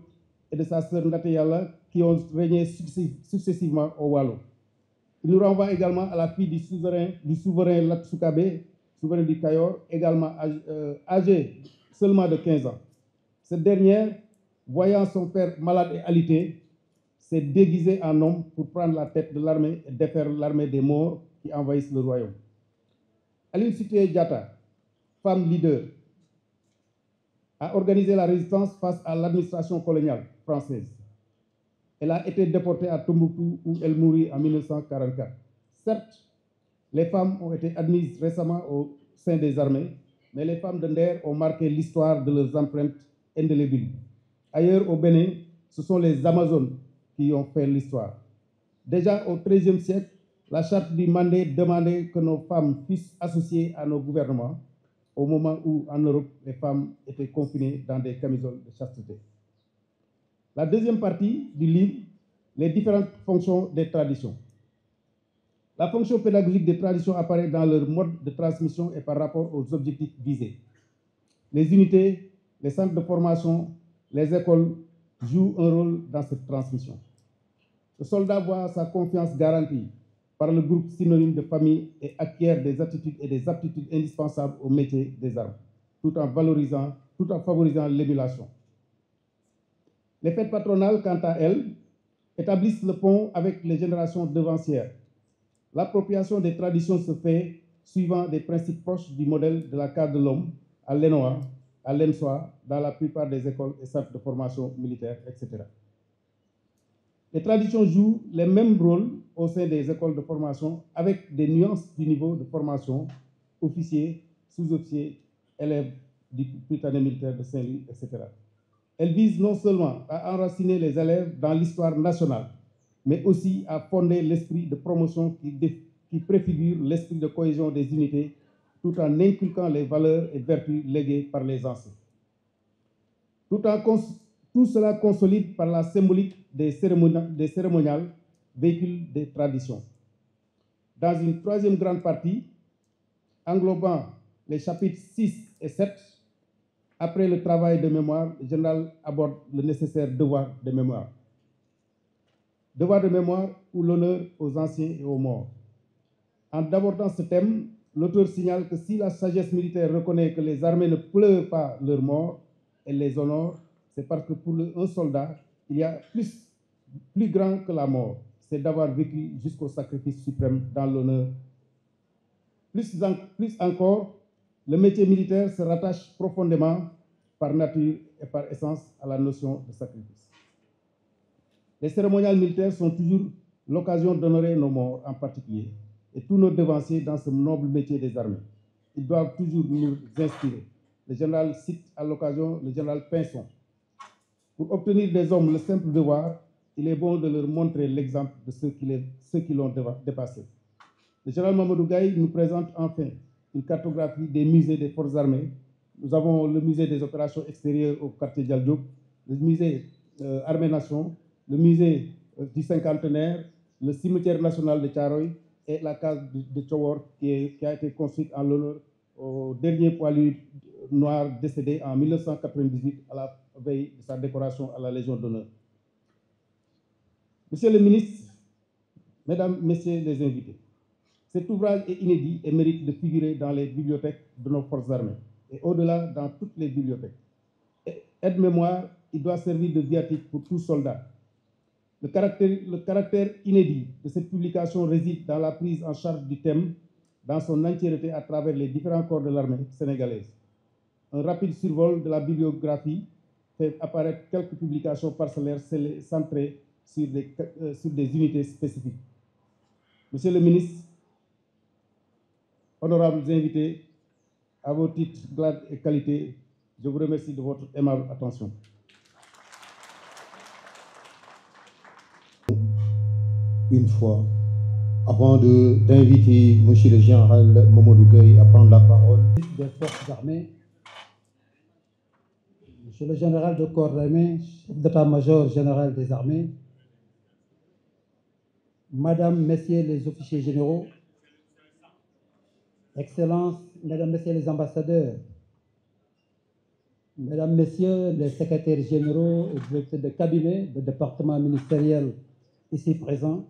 et de sa sœur Ndaté Yalla qui ont régné successivement au Walo. Il nous renvoie également à la fille du souverain Lat Soukabe, souverain du Kayor, également âgée seulement de 15 ans. Cette dernière, voyant son père malade et alité, s'est déguisée en homme pour prendre la tête de l'armée et défaire l'armée des morts qui envahissent le royaume. Aline Sitoé Diatta, femme leader, a organisé la résistance face à l'administration coloniale française. Elle a été déportée à Tombouctou où elle mourut en 1944. Certes, les femmes ont été admises récemment au sein des armées, mais les femmes de Nder ont marqué l'histoire de leurs empreintes indélébiles. Ailleurs au Bénin, ce sont les Amazones qui ont fait l'histoire. Déjà au XIIIe siècle, la charte du Mandé demandait que nos femmes puissent associer à nos gouvernements au moment où, en Europe, les femmes étaient confinées dans des camisoles de chasteté. La deuxième partie du livre, les différentes fonctions des traditions. La fonction pédagogique des traditions apparaît dans leur mode de transmission et par rapport aux objectifs visés. Les unités, les centres de formation, les écoles jouent un rôle dans cette transmission. Le soldat voit sa confiance garantie par le groupe synonyme de famille et acquiert des attitudes et des aptitudes indispensables au métier des armes, tout en favorisant l'émulation. Les fêtes patronales, quant à elles, établissent le pont avec les générations devancières. L'appropriation des traditions se fait suivant des principes proches du modèle de la carte de l'homme à l'ENOA, à l'ENSOA, dans la plupart des écoles et centres de formation militaire, etc. Les traditions jouent les mêmes rôles au sein des écoles de formation avec des nuances du niveau de formation, officiers, sous-officiers, élèves du Prytanée militaire de Saint-Louis, etc. Elles visent non seulement à enraciner les élèves dans l'histoire nationale, mais aussi à fonder l'esprit de promotion qui préfigure l'esprit de cohésion des unités, tout en inculquant les valeurs et vertus léguées par les anciens. Tout cela consolide par la symbolique des cérémoniales, véhicule des traditions. Dans une troisième grande partie, englobant les chapitres 6 et 7, après le travail de mémoire, le général aborde le nécessaire devoir de mémoire. Devoir de mémoire ou l'honneur aux anciens et aux morts. En abordant ce thème, l'auteur signale que si la sagesse militaire reconnaît que les armées ne pleurent pas leurs morts et les honore, c'est parce que pour un soldat, il y a plus grand que la mort, c'est d'avoir vécu jusqu'au sacrifice suprême dans l'honneur. Plus encore, le métier militaire se rattache profondément par nature et par essence à la notion de sacrifice. Les cérémoniales militaires sont toujours l'occasion d'honorer nos morts en particulier et tous nos devanciers dans ce noble métier des armées. Ils doivent toujours nous inspirer. Le général cite à l'occasion le général Pinson. Pour obtenir des hommes le simple devoir, il est bon de leur montrer l'exemple de ceux qui l'ont dépassé. Le général Mamadou Gaye nous présente enfin une cartographie des musées des forces armées. Nous avons le musée des opérations extérieures au quartier Dial Diop, le musée Armée Nation, le musée du cinquantenaire, le cimetière national de Thiaroye et la case de Thiowor qui a été construite en l'honneur au dernier poilu noir décédé en 1998 à la veille de sa décoration à la Légion d'honneur. Monsieur le ministre, Mesdames, Messieurs les invités, cet ouvrage est inédit et mérite de figurer dans les bibliothèques de nos forces armées et au-delà dans toutes les bibliothèques. Aide-mémoire, il doit servir de viatique pour tout soldat. Le caractère inédit de cette publication réside dans la prise en charge du thème dans son entièreté à travers les différents corps de l'armée sénégalaise. Un rapide survol de la bibliographie fait apparaître quelques publications parcellaires centrées sur des unités spécifiques. Monsieur le ministre, honorables invités, à vos titres, grades et qualités, je vous remercie de votre aimable attention. Une fois, avant d'inviter M. le général Mamadou Gueye à prendre la parole. Des forces armées, M. le général de corps d'armée, chef d'état-major général des armées, Madame, Messieurs les officiers généraux, Excellences, Mesdames, Messieurs les ambassadeurs, Mesdames, Messieurs les secrétaires généraux et directeurs de cabinet, de département ministériel ici présents,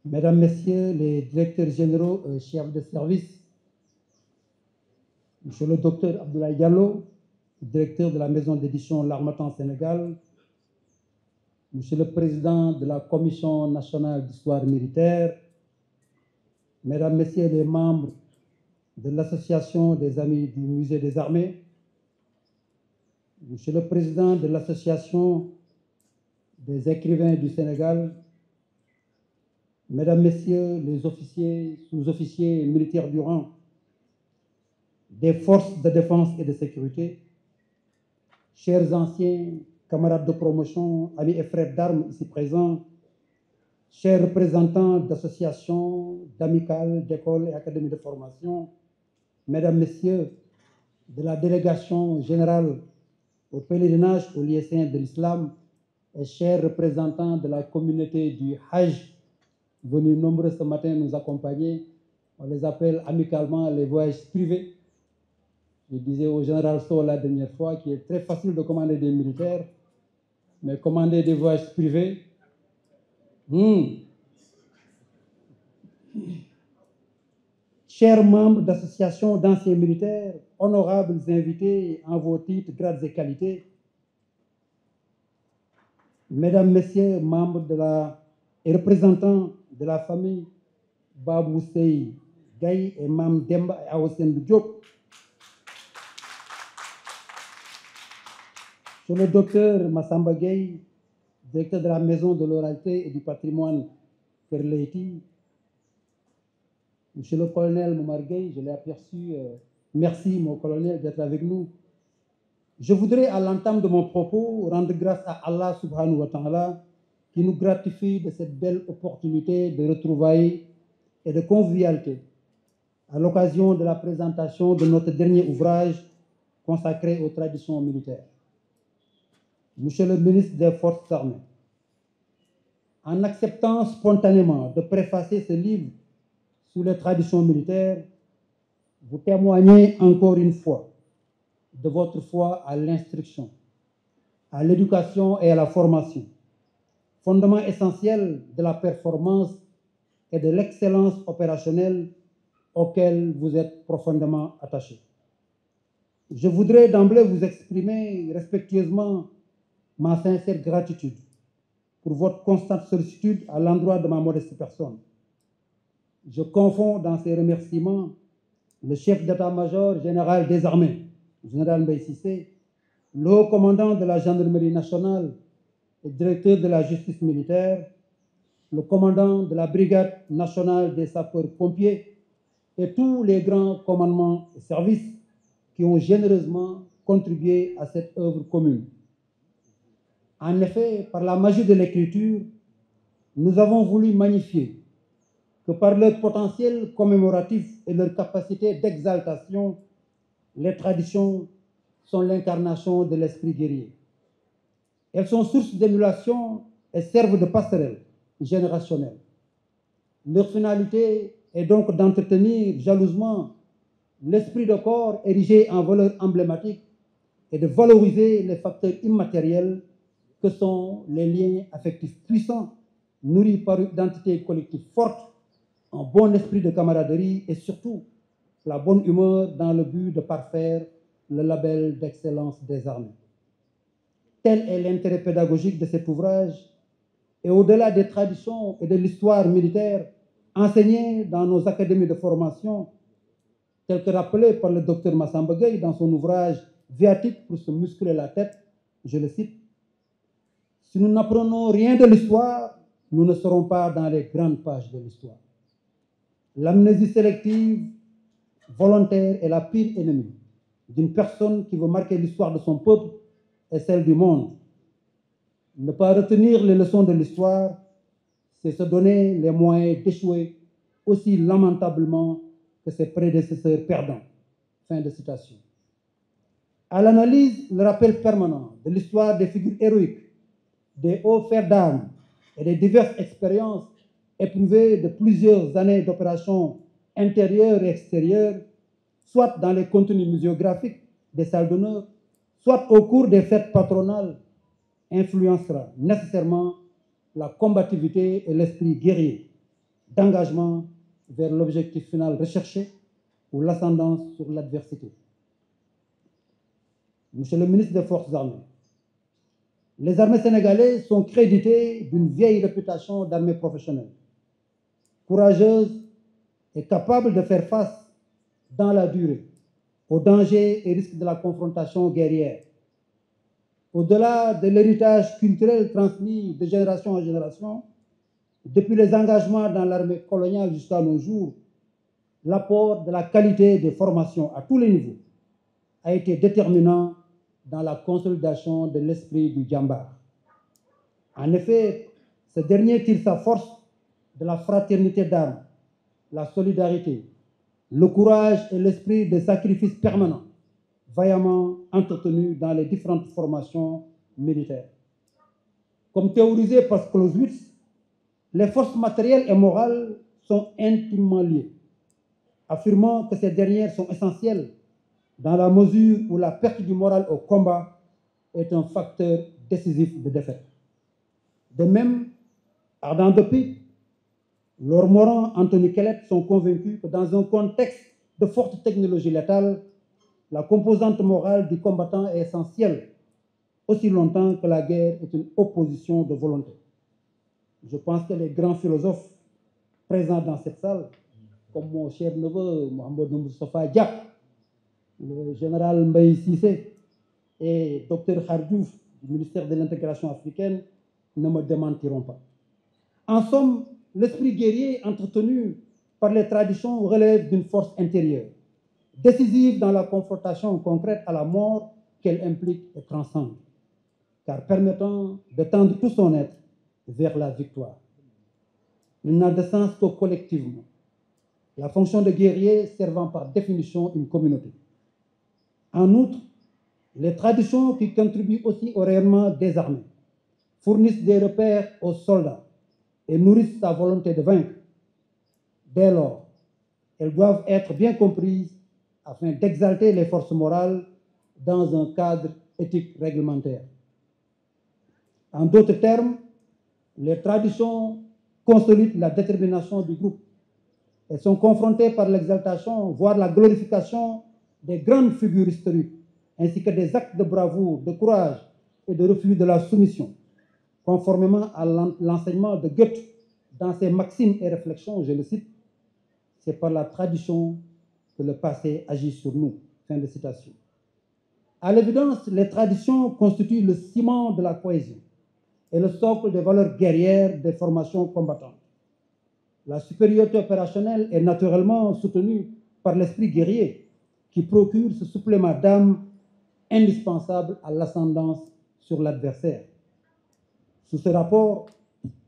Mesdames, Messieurs les directeurs généraux et chefs de service, Monsieur le docteur Abdoulaye Diallo, directeur de la maison d'édition L'Harmattan Sénégal, Monsieur le Président de la Commission nationale d'histoire militaire, Mesdames, Messieurs les membres de l'Association des Amis du Musée des Armées, Monsieur le Président de l'Association des écrivains du Sénégal, Mesdames, Messieurs les officiers, sous-officiers militaires du rang des forces de défense et de sécurité, chers anciens camarades de promotion, amis et frères d'armes ici présents, chers représentants d'associations, d'amicales, d'écoles et académies de formation, Mesdames, Messieurs de la délégation générale au pèlerinage au lieu saint de l'islam et chers représentants de la communauté du Hajj, venus nombreux ce matin nous accompagner, on les appelle amicalement les voyages privés. Je disais au général Sow la dernière fois qu'il est très facile de commander des militaires, mais commander des voyages privés, Chers membres d'associations d'anciens militaires, honorables invités en vos titres, grades et qualités, Mesdames, Messieurs, membres et représentants de la famille Babou Sey Gaye et Mam Demba et Aosen Diop, Monsieur le docteur Massamba Gueye, directeur de la Maison de l'Oralité et du Patrimoine Kerleiti, Monsieur le colonel Moumar Gueye, je l'ai aperçu, merci mon colonel d'être avec nous. Je voudrais à l'entame de mon propos rendre grâce à Allah subhanahu wa ta'ala qui nous gratifie de cette belle opportunité de retrouvailles et de convivialité à l'occasion de la présentation de notre dernier ouvrage consacré aux traditions militaires. Monsieur le ministre des Forces armées, en acceptant spontanément de préfacer ce livre sur les traditions militaires, vous témoignez encore une fois de votre foi à l'instruction, à l'éducation et à la formation, fondement essentiel de la performance et de l'excellence opérationnelle auquel vous êtes profondément attachés. Je voudrais d'emblée vous exprimer respectueusement ma sincère gratitude pour votre constante sollicitude à l'endroit de ma modeste personne. Je confonds dans ces remerciements le chef d'état-major général des armées, général Mbaye Cissé, le haut commandant de la gendarmerie nationale et directeur de la justice militaire, le commandant de la brigade nationale des sapeurs-pompiers et tous les grands commandements et services qui ont généreusement contribué à cette œuvre commune. En effet, par la magie de l'écriture, nous avons voulu magnifier que par leur potentiel commémoratif et leur capacité d'exaltation, les traditions sont l'incarnation de l'esprit guerrier. Elles sont source d'émulation et servent de passerelle générationnelle. Leur finalité est donc d'entretenir jalousement l'esprit de corps érigé en valeur emblématique et de valoriser les facteurs immatériels que sont les liens affectifs puissants, nourris par une identité collective forte, un bon esprit de camaraderie et surtout la bonne humeur dans le but de parfaire le label d'excellence des armées. Tel est l'intérêt pédagogique de cet ouvrage et au-delà des traditions et de l'histoire militaire enseignées dans nos académies de formation, tel que rappelé par le docteur Massamba Gueye dans son ouvrage Viatique pour se muscler la tête, je le cite, « Si nous n'apprenons rien de l'histoire, nous ne serons pas dans les grandes pages de l'histoire. L'amnésie sélective, volontaire, est la pire ennemie d'une personne qui veut marquer l'histoire de son peuple et celle du monde. Ne pas retenir les leçons de l'histoire, c'est se donner les moyens d'échouer aussi lamentablement que ses prédécesseurs perdants. » Fin de citation. À l'analyse, le rappel permanent de l'histoire des figures héroïques, des hauts fers d'armes et des diverses expériences éprouvées de plusieurs années d'opérations intérieures et extérieures, soit dans les contenus muséographiques des salles d'honneur, soit au cours des fêtes patronales, influencera nécessairement la combativité et l'esprit guerrier d'engagement vers l'objectif final recherché ou l'ascendance sur l'adversité. Monsieur le ministre des Forces armées, les armées sénégalaises sont créditées d'une vieille réputation d'armée professionnelle, courageuse et capable de faire face dans la durée aux dangers et risques de la confrontation guerrière. Au-delà de l'héritage culturel transmis de génération en génération, depuis les engagements dans l'armée coloniale jusqu'à nos jours, l'apport de la qualité des formations à tous les niveaux a été déterminant dans la consolidation de l'esprit du Djambar. En effet, ce dernier tire sa force de la fraternité d'armes, la solidarité, le courage et l'esprit de sacrifice permanent, vaillamment entretenu dans les différentes formations militaires. Comme théorisé par Clausewitz, les forces matérielles et morales sont intimement liées, affirmant que ces dernières sont essentielles dans la mesure où la perte du moral au combat est un facteur décisif de défaite. De même, Ardan de Pique, Laure Morand, Anthony Kellett sont convaincus que dans un contexte de forte technologie létale, la composante morale du combattant est essentielle, aussi longtemps que la guerre est une opposition de volonté. Je pense que les grands philosophes présents dans cette salle, comme mon cher neveu Mohamed Moustapha Diak, le général Mbaye Cissé et Dr Khardiouf du ministère de l'intégration africaine, ne me démentiront pas. En somme, l'esprit guerrier entretenu par les traditions relève d'une force intérieure, décisive dans la confrontation concrète à la mort qu'elle implique et transcende, car permettant de tendre tout son être vers la victoire. Il n'a de sens que collectivement, la fonction de guerrier servant par définition une communauté. En outre, les traditions qui contribuent aussi au rayonnement des armées fournissent des repères aux soldats et nourrissent sa volonté de vaincre. Dès lors, elles doivent être bien comprises afin d'exalter les forces morales dans un cadre éthique réglementaire. En d'autres termes, les traditions consolident la détermination du groupe. Elles sont confrontées par l'exaltation, voire la glorification des grandes figures historiques, ainsi que des actes de bravoure, de courage et de refus de la soumission. Conformément à l'enseignement de Goethe dans ses maximes et réflexions, je le cite, c'est par la tradition que le passé agit sur nous. Fin de citation. À l'évidence, les traditions constituent le ciment de la cohésion et le socle des valeurs guerrières des formations combattantes. La supériorité opérationnelle est naturellement soutenue par l'esprit guerrier qui procure ce supplément d'âme indispensable à l'ascendance sur l'adversaire. Sous ce rapport,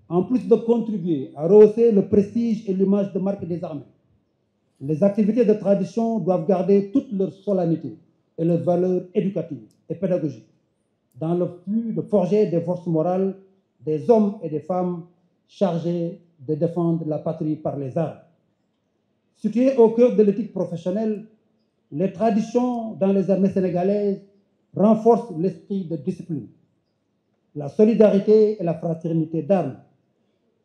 en plus de contribuer à rehausser le prestige et l'image de marque des armées, les activités de tradition doivent garder toute leur solennité et leur valeur éducative et pédagogique dans le but de forger des forces morales des hommes et des femmes chargés de défendre la patrie par les armes. Situées au cœur de l'éthique professionnelle, les traditions dans les armées sénégalaises renforcent l'esprit de discipline, la solidarité et la fraternité d'armes,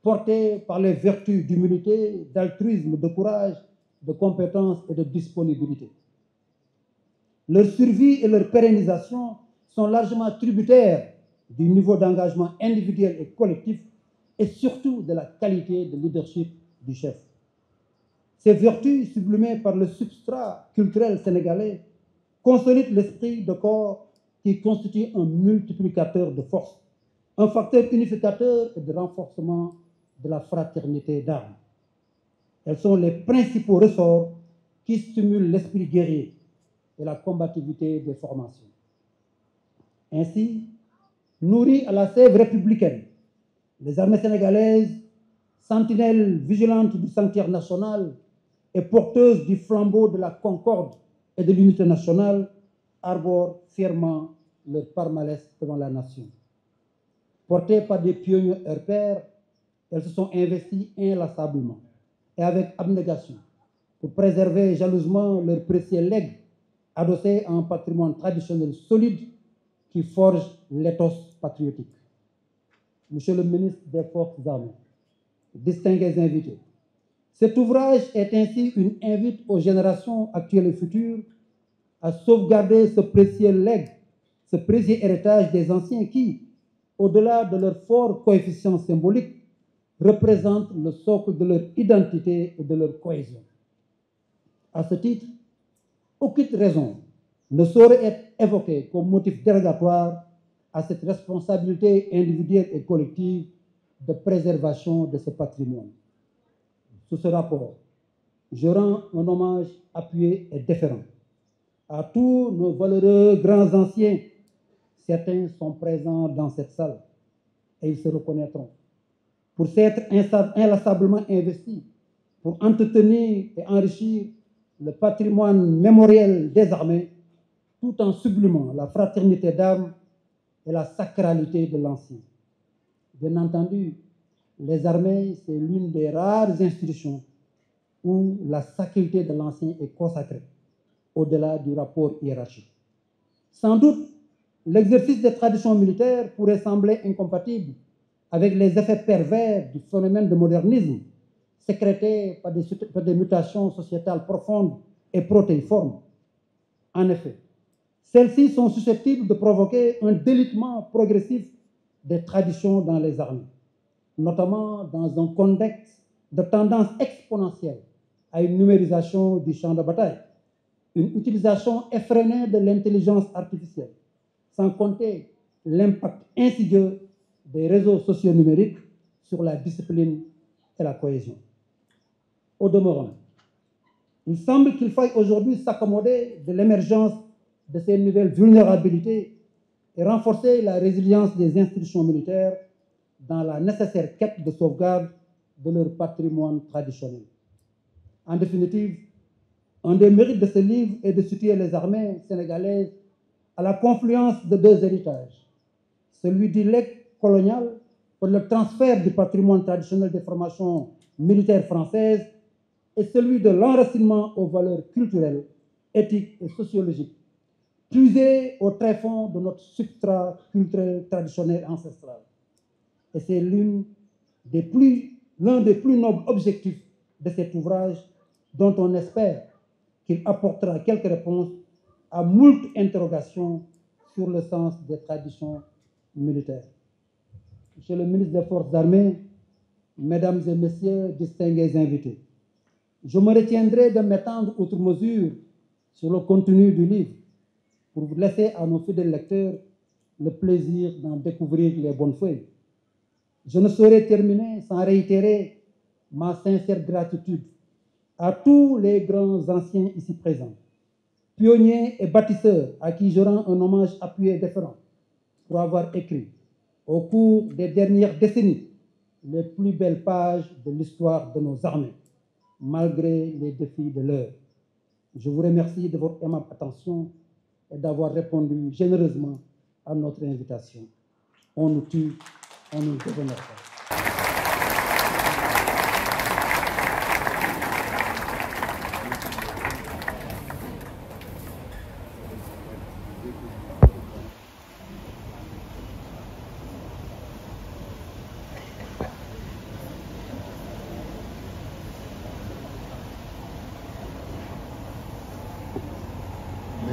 portées par les vertus d'humilité, d'altruisme, de courage, de compétence et de disponibilité. Leur survie et leur pérennisation sont largement tributaires du niveau d'engagement individuel et collectif et surtout de la qualité de leadership du chef. Ces vertus, sublimées par le substrat culturel sénégalais, consolident l'esprit de corps qui constitue un multiplicateur de force, un facteur unificateur et de renforcement de la fraternité d'armes. Elles sont les principaux ressorts qui stimulent l'esprit guerrier et la combativité des formations. Ainsi, nourries à la sève républicaine, les armées sénégalaises, sentinelles vigilantes du sanctuaire national et porteuses du flambeau de la concorde et de l'unité nationale, arborent fièrement leur palmarès devant la nation. Portées par des pionniers hors pair, elles se sont investies inlassablement et avec abnégation pour préserver jalousement leur précieux legs adossé à un patrimoine traditionnel solide qui forge l'éthos patriotique. Monsieur le ministre des Forces armées, distingués invités, cet ouvrage est ainsi une invite aux générations actuelles et futures à sauvegarder ce précieux legs, ce précieux héritage des anciens qui, au-delà de leur fort coefficient symbolique, représentent le socle de leur identité et de leur cohésion. À ce titre, aucune raison ne saurait être évoquée comme motif dérogatoire à cette responsabilité individuelle et collective de préservation de ce patrimoine. Sous ce rapport, je rends un hommage appuyé et déférent à tous nos valeureux grands anciens. Certains sont présents dans cette salle et ils se reconnaîtront pour s'être inlassablement investis pour entretenir et enrichir le patrimoine mémoriel des armées tout en sublimant la fraternité d'âme et la sacralité de l'ancien. Bien entendu, les armées, c'est l'une des rares institutions où la sacralité de l'ancien est consacrée, au-delà du rapport hiérarchique. Sans doute, l'exercice des traditions militaires pourrait sembler incompatible avec les effets pervers du phénomène de modernisme, sécrété par des mutations sociétales profondes et protéiformes. En effet, celles-ci sont susceptibles de provoquer un délitement progressif des traditions dans les armées, notamment dans un contexte de tendance exponentielle à une numérisation du champ de bataille, une utilisation effrénée de l'intelligence artificielle, sans compter l'impact insidieux des réseaux socio-numériques sur la discipline et la cohésion. Au demeurant, il semble qu'il faille aujourd'hui s'accommoder de l'émergence de ces nouvelles vulnérabilités et renforcer la résilience des institutions militaires dans la nécessaire quête de sauvegarde de leur patrimoine traditionnel. En définitive, un des mérites de ce livre est de situer les armées sénégalaises à la confluence de deux héritages, celui du legs colonial pour le transfert du patrimoine traditionnel des formations militaires françaises et celui de l'enracinement aux valeurs culturelles, éthiques et sociologiques, puisées au tréfonds de notre substrat culturel traditionnel ancestral. Et c'est l'une des plus l'un des plus nobles objectifs de cet ouvrage, dont on espère qu'il apportera quelques réponses à moult interrogations sur le sens des traditions militaires. Monsieur le ministre des Forces armées, Mesdames et Messieurs, distingués invités, je me retiendrai de m'étendre outre mesure sur le contenu du livre pour vous laisser à nos fidèles lecteurs le plaisir d'en découvrir les bonnes feuilles. Je ne saurais terminer sans réitérer ma sincère gratitude à tous les grands anciens ici présents, pionniers et bâtisseurs à qui je rends un hommage appuyé et déférent pour avoir écrit, au cours des dernières décennies, les plus belles pages de l'histoire de nos armées, malgré les défis de l'heure. Je vous remercie de votre aimable attention et d'avoir répondu généreusement à notre invitation. On nous tue, on nous déshonore pas.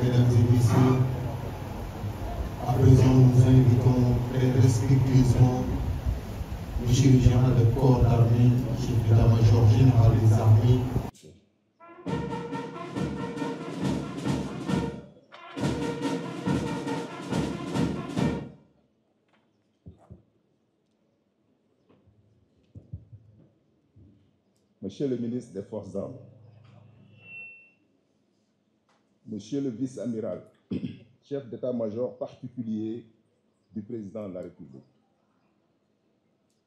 Mesdames et messieurs, à présent nous invitons très respectueusement Monsieur le général de corps d'armée, chef d'état-major général des armées. Monsieur le ministre des Forces armées, Monsieur le vice-amiral, chef d'état-major particulier du président de la République,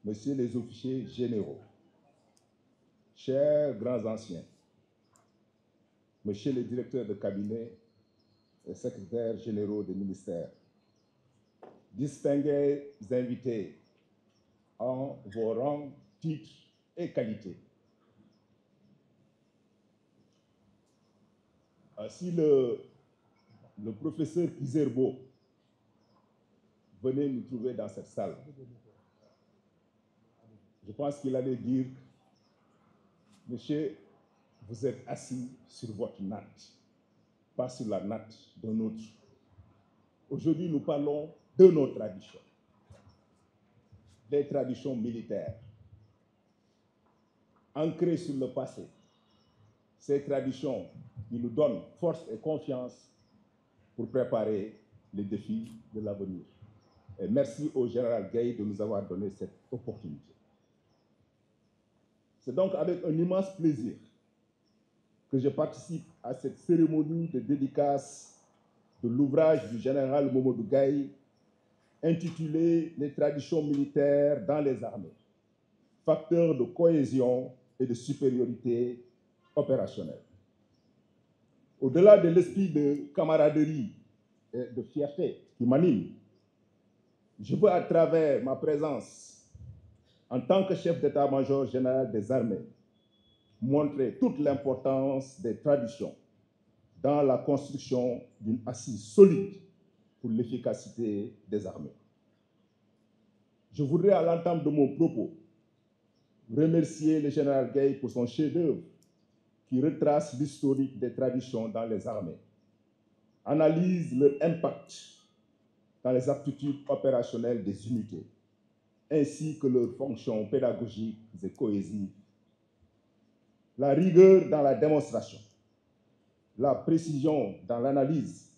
Messieurs les officiers généraux, chers grands anciens, Monsieur les directeurs de cabinet et secrétaires généraux des ministères, distingués invités en vos rangs, titres et qualités. Si le professeur Kizerbo venait nous trouver dans cette salle, je pense qu'il allait dire, monsieur, vous êtes assis sur votre natte, pas sur la natte d'un autre. Aujourd'hui, nous parlons de nos traditions, des traditions militaires, ancrées sur le passé. Ces traditions qui nous donnent force et confiance pour préparer les défis de l'avenir. Et merci au général Gaye de nous avoir donné cette opportunité. C'est donc avec un immense plaisir que je participe à cette cérémonie de dédicace de l'ouvrage du général Momodou Gaye intitulé « Les traditions militaires dans les armées, facteurs de cohésion et de supériorité opérationnelle ». Au-delà de l'esprit de camaraderie et de fierté qui m'anime, je veux à travers ma présence en tant que chef d'état-major général des armées montrer toute l'importance des traditions dans la construction d'une assise solide pour l'efficacité des armées. Je voudrais à l'entame de mon propos remercier le général Gaye pour son chef-d'œuvre qui retrace l'historique des traditions dans les armées, analyse leur impact dans les aptitudes opérationnelles des unités, ainsi que leurs fonctions pédagogiques et cohésives, la rigueur dans la démonstration, la précision dans l'analyse,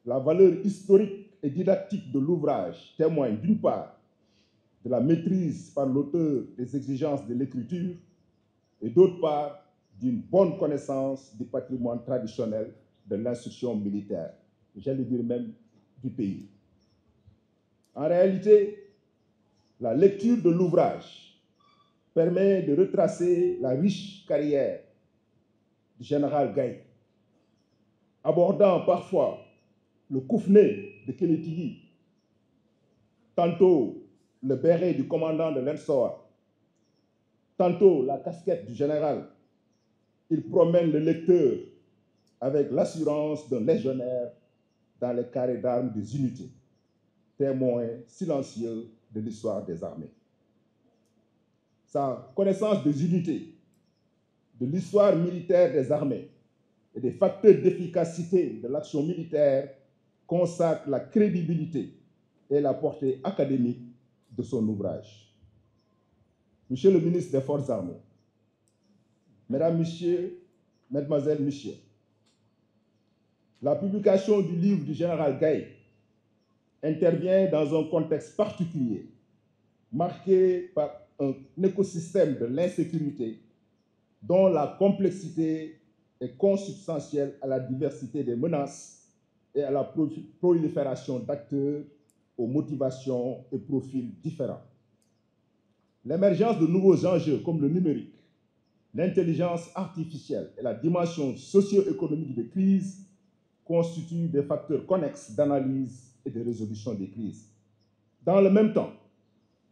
la valeur historique et didactique de l'ouvrage témoignent d'une part de la maîtrise par l'auteur des exigences de l'écriture et d'autre part d'une bonne connaissance du patrimoine traditionnel de l'instruction militaire, j'allais dire même du pays. En réalité, la lecture de l'ouvrage permet de retracer la riche carrière du général Gaye, abordant parfois le Koufné de Kélétigui, tantôt le béret du commandant de l'ENSOA, tantôt la casquette du général. Il promène le lecteur avec l'assurance d'un légionnaire dans les carrés d'armes des unités, témoin silencieux de l'histoire des armées. Sa connaissance des unités, de l'histoire militaire des armées et des facteurs d'efficacité de l'action militaire consacre la crédibilité et la portée académique de son ouvrage. Monsieur le ministre des Forces armées, Mesdames, Messieurs, Mesdemoiselles, Messieurs, la publication du livre du général Gaye intervient dans un contexte particulier, marqué par un écosystème de l'insécurité dont la complexité est consubstantielle à la diversité des menaces et à la prolifération d'acteurs aux motivations et profils différents. L'émergence de nouveaux enjeux comme le numérique, l'intelligence artificielle et la dimension socio-économique des crises constituent des facteurs connexes d'analyse et de résolution des crises. Dans le même temps,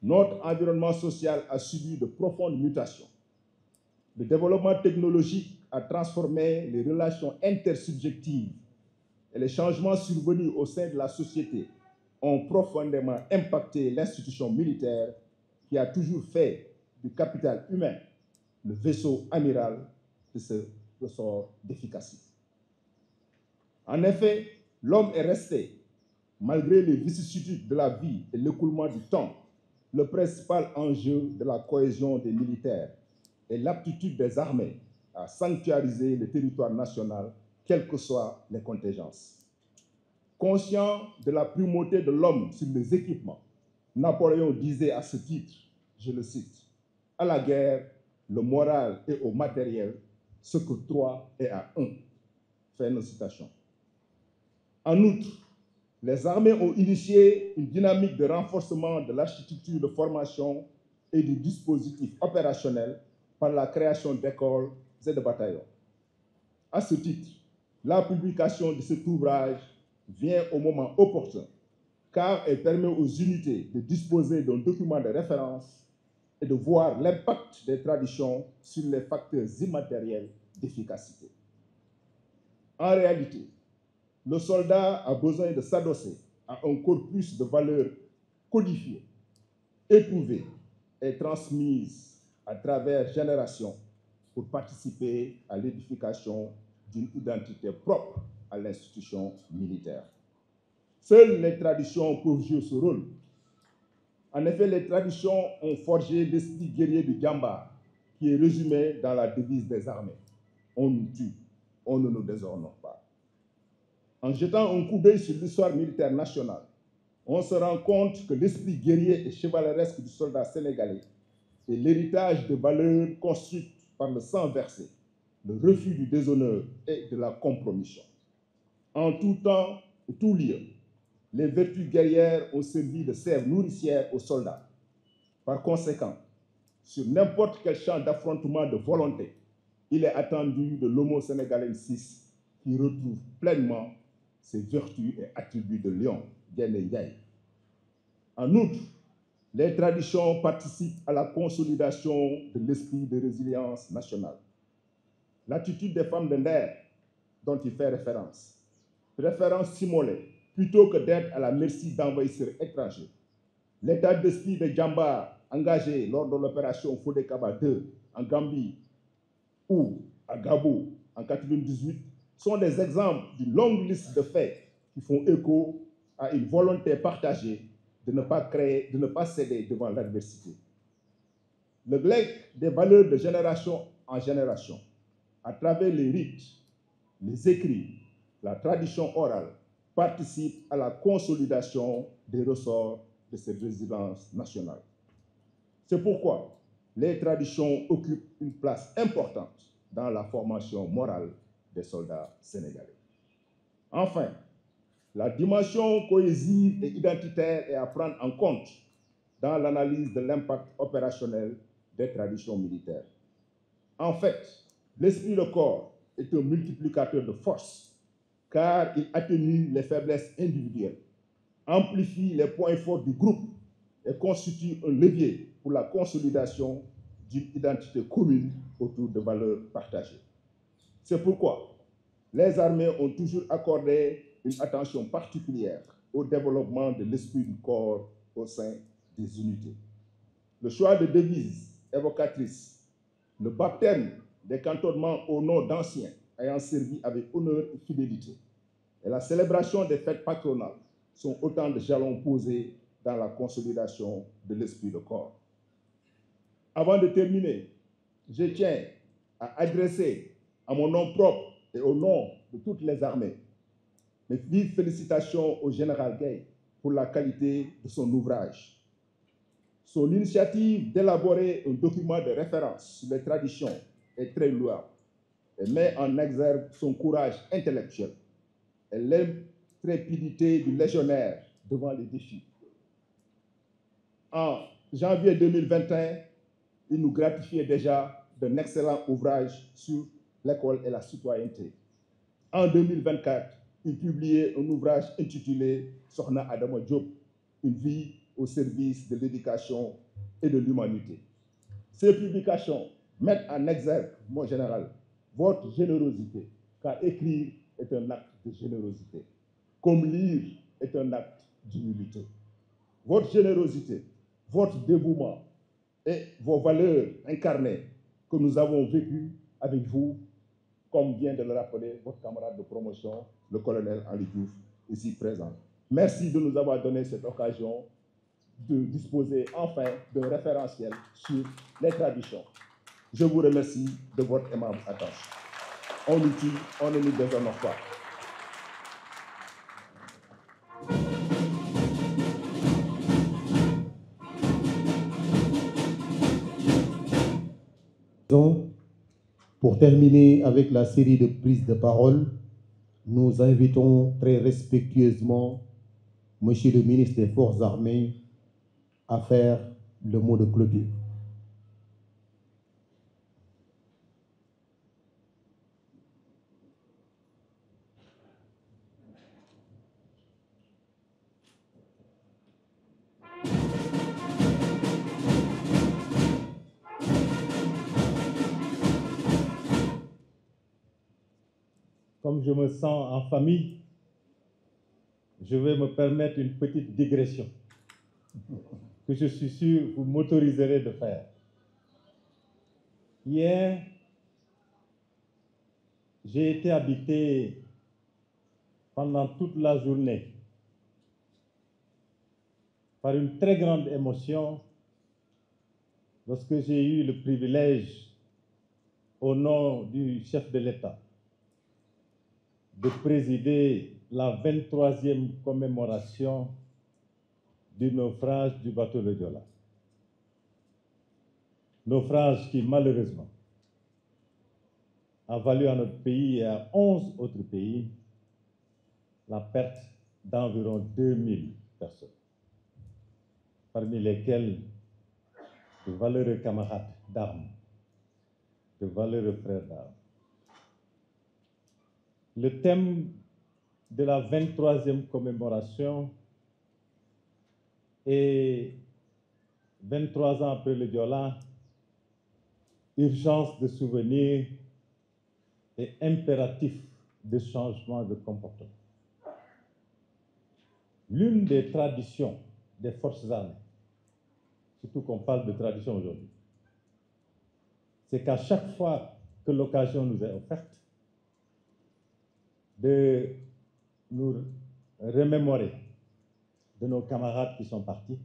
notre environnement social a subi de profondes mutations. Le développement technologique a transformé les relations intersubjectives et les changements survenus au sein de la société ont profondément impacté l'institution militaire qui a toujours fait du capital humain le vaisseau amiral de ce ressort d'efficacité. En effet, l'homme est resté, malgré les vicissitudes de la vie et l'écoulement du temps, le principal enjeu de la cohésion des militaires et l'aptitude des armées à sanctuariser le territoire national, quelles que soient les contingences. Conscient de la primauté de l'homme sur les équipements, Napoléon disait à ce titre, je le cite, « À la guerre, le moral est au matériel, ce que 3 est à 1. » Fin de citation. En outre, les armées ont initié une dynamique de renforcement de l'architecture de formation et du dispositif opérationnel par la création d'écoles et de bataillons. À ce titre, la publication de cet ouvrage vient au moment opportun, car elle permet aux unités de disposer d'un document de référence et de voir l'impact des traditions sur les facteurs immatériels d'efficacité. En réalité, le soldat a besoin de s'adosser à un corpus de valeurs codifiées, éprouvées et transmises à travers générations pour participer à l'édification d'une identité propre à l'institution militaire. Seules les traditions peuvent jouer ce rôle. En effet, les traditions ont forgé l'esprit guerrier du Djamba, qui est résumé dans la devise des armées. On nous tue, on ne nous déshonore pas. En jetant un coup d'œil sur l'histoire militaire nationale, on se rend compte que l'esprit guerrier et chevaleresque du soldat sénégalais est l'héritage de valeurs construites par le sang versé, le refus du déshonneur et de la compromission. En tout temps et tout lieu, les vertus guerrières ont servi de sève nourricière aux soldats. Par conséquent, sur n'importe quel champ d'affrontement de volonté, il est attendu de l'homo sénégalensis qui retrouve pleinement ses vertus et attributs de lion, Guéné Ndiaye. En outre, les traditions participent à la consolidation de l'esprit de résilience nationale. L'attitude des femmes de Nder, dont il fait référence, préférant s'immoler plutôt que d'être à la merci d'envahisseurs étrangers. L'état d'esprit de Djamba engagé lors de l'opération Fodé Kaba II en Gambie ou à Gabou en 1998 sont des exemples d'une longue liste de faits qui font écho à une volonté partagée de ne pas céder devant l'adversité. Le legs des valeurs de génération en génération, à travers les rites, les écrits, la tradition orale, participe à la consolidation des ressorts de cette résilience nationale. C'est pourquoi les traditions occupent une place importante dans la formation morale des soldats sénégalais. Enfin, la dimension cohésive et identitaire est à prendre en compte dans l'analyse de l'impact opérationnel des traditions militaires. En fait, l'esprit de corps est un multiplicateur de force, car il atténue les faiblesses individuelles, amplifie les points forts du groupe et constitue un levier pour la consolidation d'une identité commune autour de valeurs partagées. C'est pourquoi les armées ont toujours accordé une attention particulière au développement de l'esprit du corps au sein des unités. Le choix de devises évocatrice, le baptême des cantonnements au nom d'anciens ayant servi avec honneur et fidélité, et la célébration des fêtes patronales sont autant de jalons posés dans la consolidation de l'esprit de corps. Avant de terminer, je tiens à adresser à mon nom propre et au nom de toutes les armées mes vives félicitations au général Gueye pour la qualité de son ouvrage. Son initiative d'élaborer un document de référence sur les traditions est très louable et met en exergue son courage intellectuel et l'intrépidité du légionnaire devant les défis. En janvier 2021, il nous gratifiait déjà d'un excellent ouvrage sur l'école et la citoyenneté. En 2024, il publiait un ouvrage intitulé Sokhna Adama Diop, une vie au service de l'éducation et de l'humanité. Ces publications mettent en exergue, mon général, votre générosité, car écrire est un acte de générosité, comme lire est un acte d'humilité. Votre générosité, votre dévouement et vos valeurs incarnées que nous avons vécues avec vous, comme vient de le rappeler votre camarade de promotion, le colonel Henri Diouf, ici présent. Merci de nous avoir donné cette occasion de disposer enfin d'un référentiel sur les traditions. Je vous remercie de votre aimable attention. On nous tue, on ne nous déshonore pas. Pour terminer avec la série de prises de parole, nous invitons très respectueusement Monsieur le ministre des Forces armées à faire le mot de clôture. Comme je me sens en famille, je vais me permettre une petite digression que je suis sûr vous m'autoriserez de faire. Hier, j'ai été habité pendant toute la journée par une très grande émotion lorsque j'ai eu le privilège, au nom du chef de l'État, de présider la 23e commémoration du naufrage du bateau le Joola. Naufrage qui, malheureusement, a valu à notre pays et à 11 autres pays la perte d'environ 2000 personnes, parmi lesquelles de valeureux camarades d'armes, de valeureux frères d'armes. Le thème de la 23e commémoration est 23 ans après le Joola, urgence de souvenir et impératif de changement de comportement. L'une des traditions des forces armées, surtout qu'on parle de tradition aujourd'hui, c'est qu'à chaque fois que l'occasion nous est offerte de nous remémorer de nos camarades qui sont partis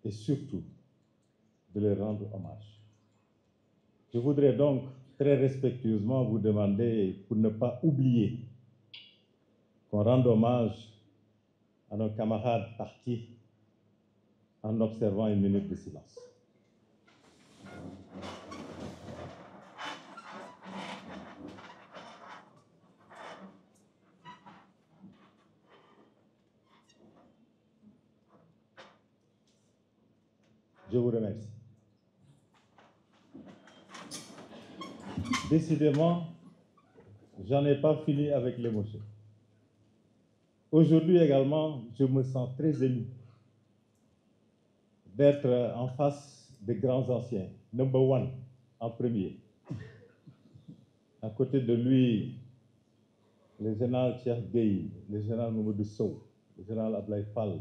et surtout de leur rendre hommage. Je voudrais donc très respectueusement vous demander, pour ne pas oublier, qu'on rende hommage à nos camarades partis en observant une minute de silence. Je vous remercie. Décidément, j'en ai pas fini avec l'émotion. Aujourd'hui également, je me sens très ému d'être en face des grands anciens, number one en premier. À côté de lui, le général Cheikh Gueye, le général Mamadou Sow, le général Ablaye Fall,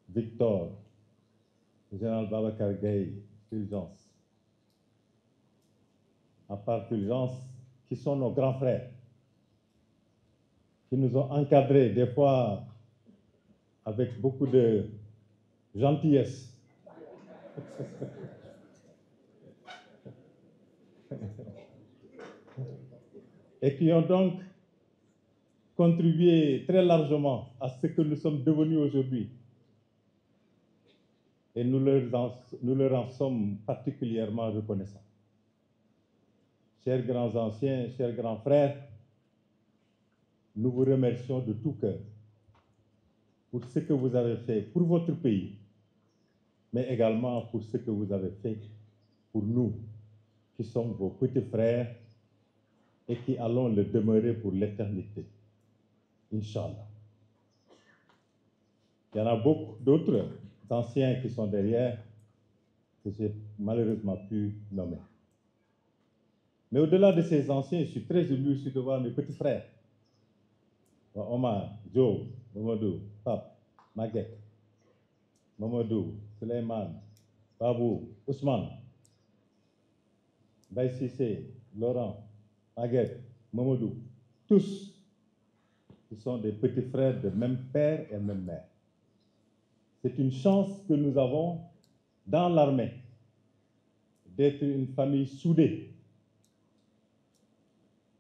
Victor, le général Babacar Gueye, Fulgence, en part d'urgence, qui sont nos grands frères, qui nous ont encadrés des fois avec beaucoup de gentillesse. Et qui ont donc contribué très largement à ce que nous sommes devenus aujourd'hui. Et nous leur en sommes particulièrement reconnaissants. Chers grands anciens, chers grands frères, nous vous remercions de tout cœur pour ce que vous avez fait pour votre pays, mais également pour ce que vous avez fait pour nous, qui sommes vos petits frères et qui allons le demeurer pour l'éternité. Inch'Allah. Il y en a beaucoup d'autres anciens qui sont derrière, que j'ai malheureusement pu nommer. Mais au-delà de ces anciens, je suis très ému de voir mes petits frères. Omar, Joe, Mamadou, Pape, Maguette, Mamadou, Suleiman, Babou, Ousmane, Baye Sissé, Laurent, Maguette, Mamadou, tous, qui sont des petits frères de même père et même mère. C'est une chance que nous avons dans l'armée d'être une famille soudée,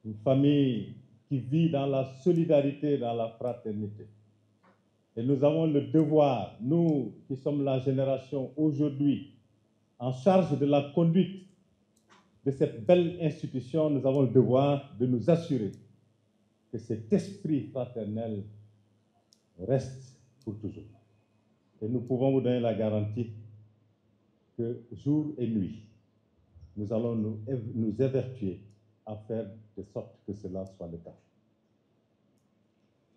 une famille qui vit dans la solidarité, dans la fraternité. Et nous avons le devoir, nous qui sommes la génération aujourd'hui en charge de la conduite de cette belle institution, nous avons le devoir de nous assurer que cet esprit fraternel reste pour toujours. Et nous pouvons vous donner la garantie que jour et nuit, nous allons nous évertuer à faire de sorte que cela soit le cas.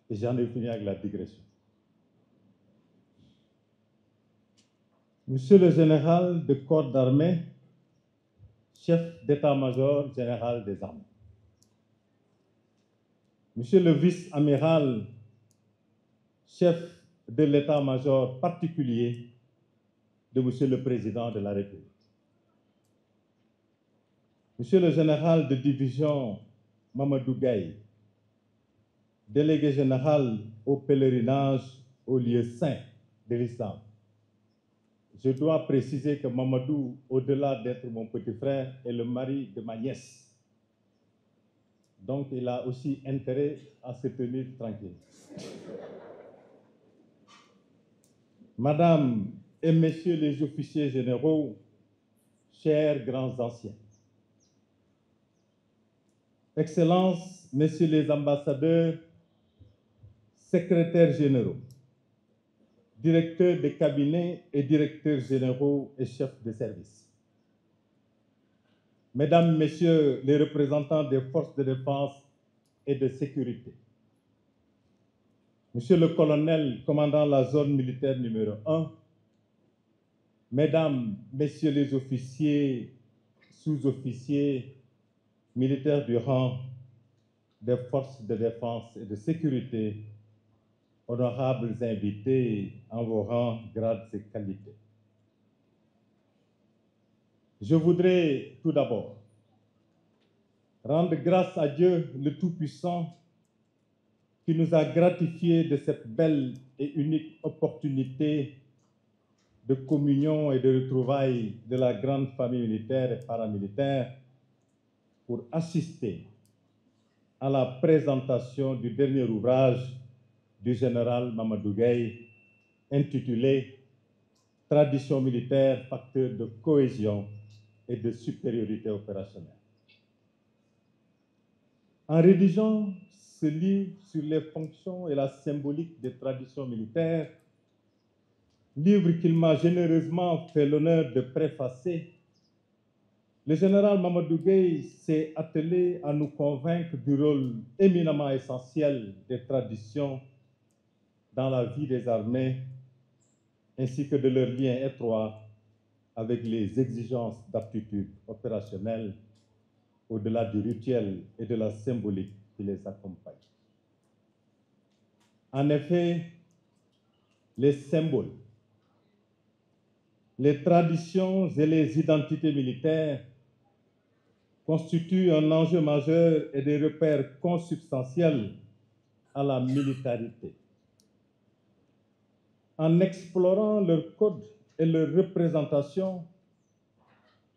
Et j'en ai fini avec la digression. Monsieur le général de corps d'armée, chef d'état-major général des armées. Monsieur le vice-amiral, chef de l'état-major particulier de Monsieur le Président de la République. Monsieur le général de division Mamadou Gaye, délégué général au pèlerinage aux lieux saints de l'islam. Je dois préciser que Mamadou, au-delà d'être mon petit frère, est le mari de ma nièce. Donc il a aussi intérêt à se tenir tranquille. Madame et Messieurs les officiers généraux, chers grands anciens, Excellences, Messieurs les ambassadeurs, secrétaires généraux, directeurs de cabinet et directeurs généraux et chefs de service, Mesdames, Messieurs les représentants des forces de défense et de sécurité, Monsieur le colonel commandant la zone militaire numéro 1, Mesdames, Messieurs les officiers, sous-officiers, militaires du rang des forces de défense et de sécurité, honorables invités en vos rangs, grades et qualités. Je voudrais tout d'abord rendre grâce à Dieu le Tout-Puissant qui nous a gratifiés de cette belle et unique opportunité de communion et de retrouvailles de la grande famille militaire et paramilitaire pour assister à la présentation du dernier ouvrage du général Mamadou Gaye intitulé « Tradition militaire, facteur de cohésion et de supériorité opérationnelle ». En rédigeant ce livre sur les fonctions et la symbolique des traditions militaires, livre qu'il m'a généreusement fait l'honneur de préfacer, le général Mamadou Gaye s'est attelé à nous convaincre du rôle éminemment essentiel des traditions dans la vie des armées, ainsi que de leur lien étroit avec les exigences d'aptitude opérationnelle au-delà du rituel et de la symbolique qui les accompagne. En effet, les symboles, les traditions et les identités militaires constituent un enjeu majeur et des repères consubstantiels à la militarité. En explorant leur code et leur représentation,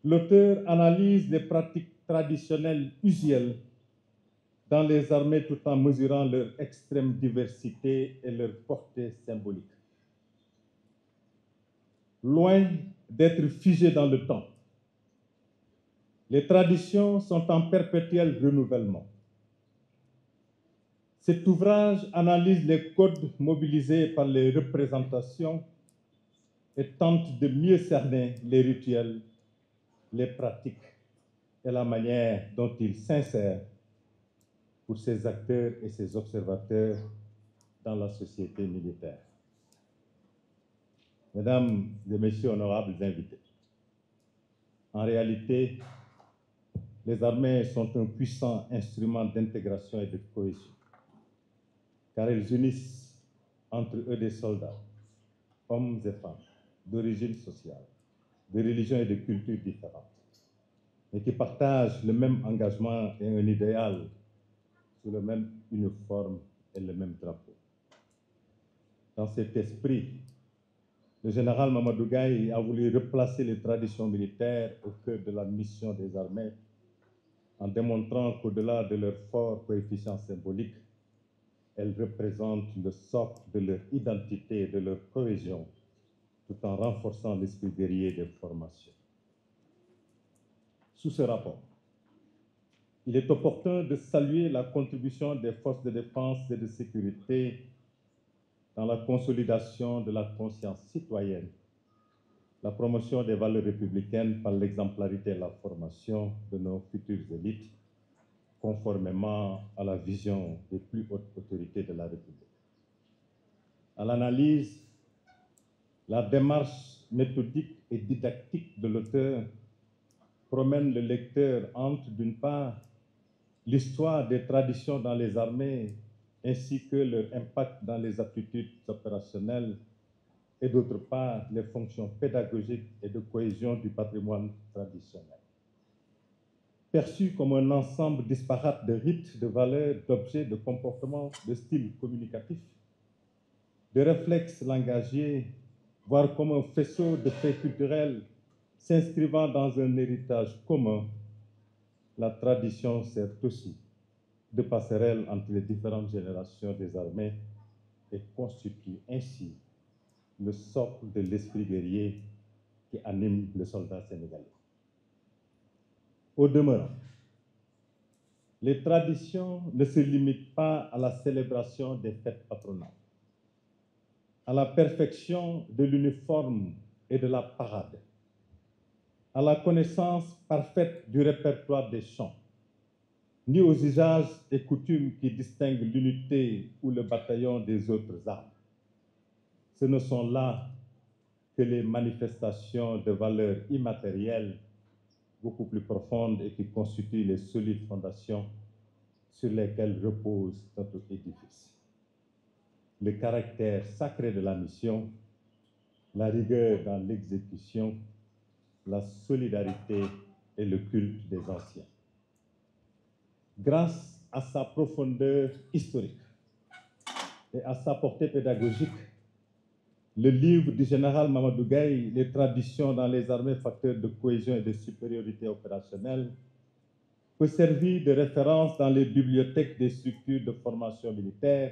l'auteur analyse les pratiques traditionnelles usuelles dans les armées tout en mesurant leur extrême diversité et leur portée symbolique. Loin d'être figées dans le temps, les traditions sont en perpétuel renouvellement. Cet ouvrage analyse les codes mobilisés par les représentations et tente de mieux cerner les rituels, les pratiques et la manière dont ils s'insèrent pour ces acteurs et ces observateurs dans la société militaire. Mesdames et messieurs honorables invités, en réalité, les armées sont un puissant instrument d'intégration et de cohésion, car elles unissent entre eux des soldats, hommes et femmes, d'origine sociale, de religions et de cultures différentes, mais qui partagent le même engagement et un idéal sous le même uniforme et le même drapeau. Dans cet esprit, le général Mamadou Gaye a voulu replacer les traditions militaires au cœur de la mission des armées en démontrant qu'au-delà de leur fort coefficient symbolique, elles représentent le socle de leur identité et de leur cohésion, tout en renforçant l'esprit guerrier des formations. Sous ce rapport, il est opportun de saluer la contribution des forces de défense et de sécurité dans la consolidation de la conscience citoyenne, la promotion des valeurs républicaines par l'exemplarité et la formation de nos futures élites, conformément à la vision des plus hautes autorités de la République. À l'analyse, la démarche méthodique et didactique de l'auteur promène le lecteur entre, d'une part, l'histoire des traditions dans les armées ainsi que leur impact dans les aptitudes opérationnelles et d'autre part, les fonctions pédagogiques et de cohésion du patrimoine traditionnel. Perçu comme un ensemble disparate de rites, de valeurs, d'objets, de comportements, de styles communicatifs, de réflexes langagiers, voire comme un faisceau de faits culturels s'inscrivant dans un héritage commun, la tradition sert aussi de passerelle entre les différentes générations des armées et constitue ainsi le socle de l'esprit guerrier qui anime le soldat sénégalais. Au demeurant, les traditions ne se limitent pas à la célébration des fêtes patronales, à la perfection de l'uniforme et de la parade, à la connaissance parfaite du répertoire des chants, ni aux usages et coutumes qui distinguent l'unité ou le bataillon des autres armes. Ce ne sont là que les manifestations de valeurs immatérielles beaucoup plus profondes et qui constituent les solides fondations sur lesquelles repose notre édifice. Le caractère sacré de la mission, la rigueur dans l'exécution, la solidarité et le culte des anciens. Grâce à sa profondeur historique et à sa portée pédagogique, le livre du général Mamadou Gaye, Les traditions dans les armées, facteurs de cohésion et de supériorité opérationnelle, peut servir de référence dans les bibliothèques des structures de formation militaire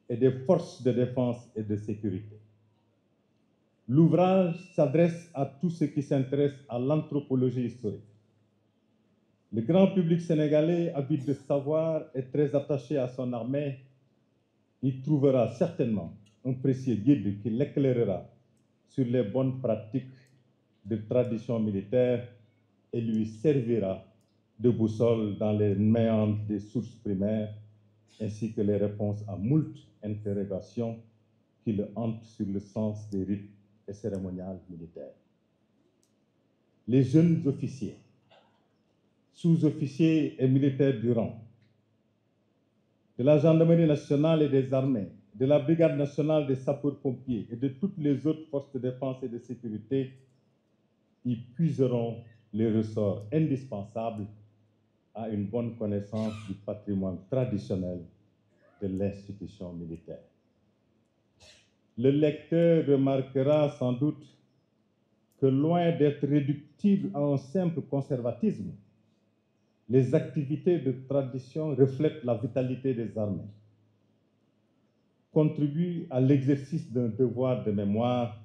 et des forces de défense et de sécurité. L'ouvrage s'adresse à tous ceux qui s'intéressent à l'anthropologie historique. Le grand public sénégalais, avide de savoir et très attaché à son armée, y trouvera certainement un précieux guide qui l'éclairera sur les bonnes pratiques de tradition militaire et lui servira de boussole dans les méandres des sources primaires, ainsi que les réponses à moult interrogations qui le hantent sur le sens des rites et cérémoniales militaires. Les jeunes officiers, sous-officiers et militaires du rang, de la gendarmerie nationale et des armées, de la brigade nationale des sapeurs-pompiers et de toutes les autres forces de défense et de sécurité y puiseront les ressorts indispensables a une bonne connaissance du patrimoine traditionnel de l'institution militaire. Le lecteur remarquera sans doute que loin d'être réductible à un simple conservatisme, les activités de tradition reflètent la vitalité des armées, contribuent à l'exercice d'un devoir de mémoire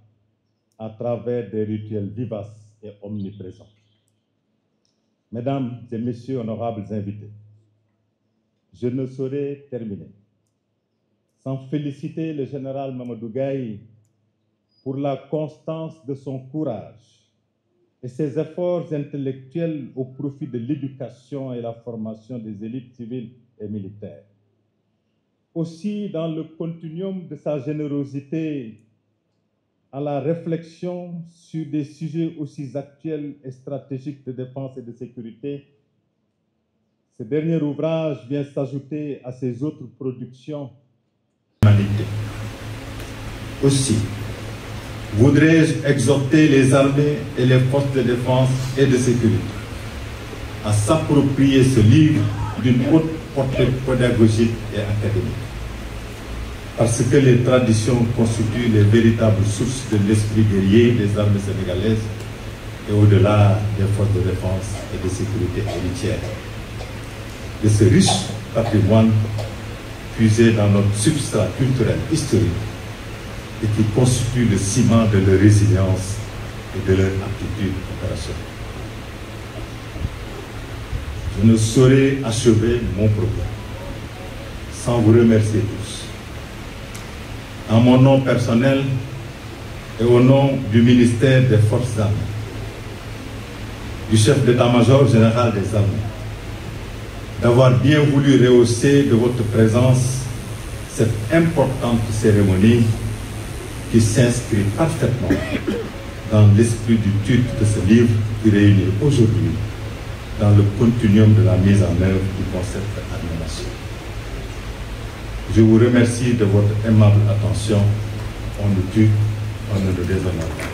à travers des rituels vivaces et omniprésents. Mesdames et Messieurs, honorables invités, je ne saurais terminer sans féliciter le général Mamadou Gaye pour la constance de son courage et ses efforts intellectuels au profit de l'éducation et la formation des élites civiles et militaires. Aussi, dans le continuum de sa générosité à la réflexion sur des sujets aussi actuels et stratégiques de défense et de sécurité, ce dernier ouvrage vient s'ajouter à ses autres productions. Aussi, voudrais-je exhorter les armées et les forces de défense et de sécurité à s'approprier ce livre d'une haute portée pédagogique et académique. Parce que les traditions constituent les véritables sources de l'esprit guerrier des armées sénégalaises et au-delà des forces de défense et de sécurité héritières. De ce riche patrimoine puisé dans notre substrat culturel historique et qui constitue le ciment de leur résilience et de leur aptitude opérationnelle. Je ne saurais achever mon propos sans vous remercier tous. En mon nom personnel et au nom du ministère des Forces armées, du chef d'état-major général des armées, d'avoir bien voulu rehausser de votre présence cette importante cérémonie qui s'inscrit parfaitement dans l'esprit du titre de ce livre qui réunit aujourd'hui dans le continuum de la mise en œuvre du concept Armée-Nation. Je vous remercie de votre aimable attention. On nous tue, on ne nous déshonore pas.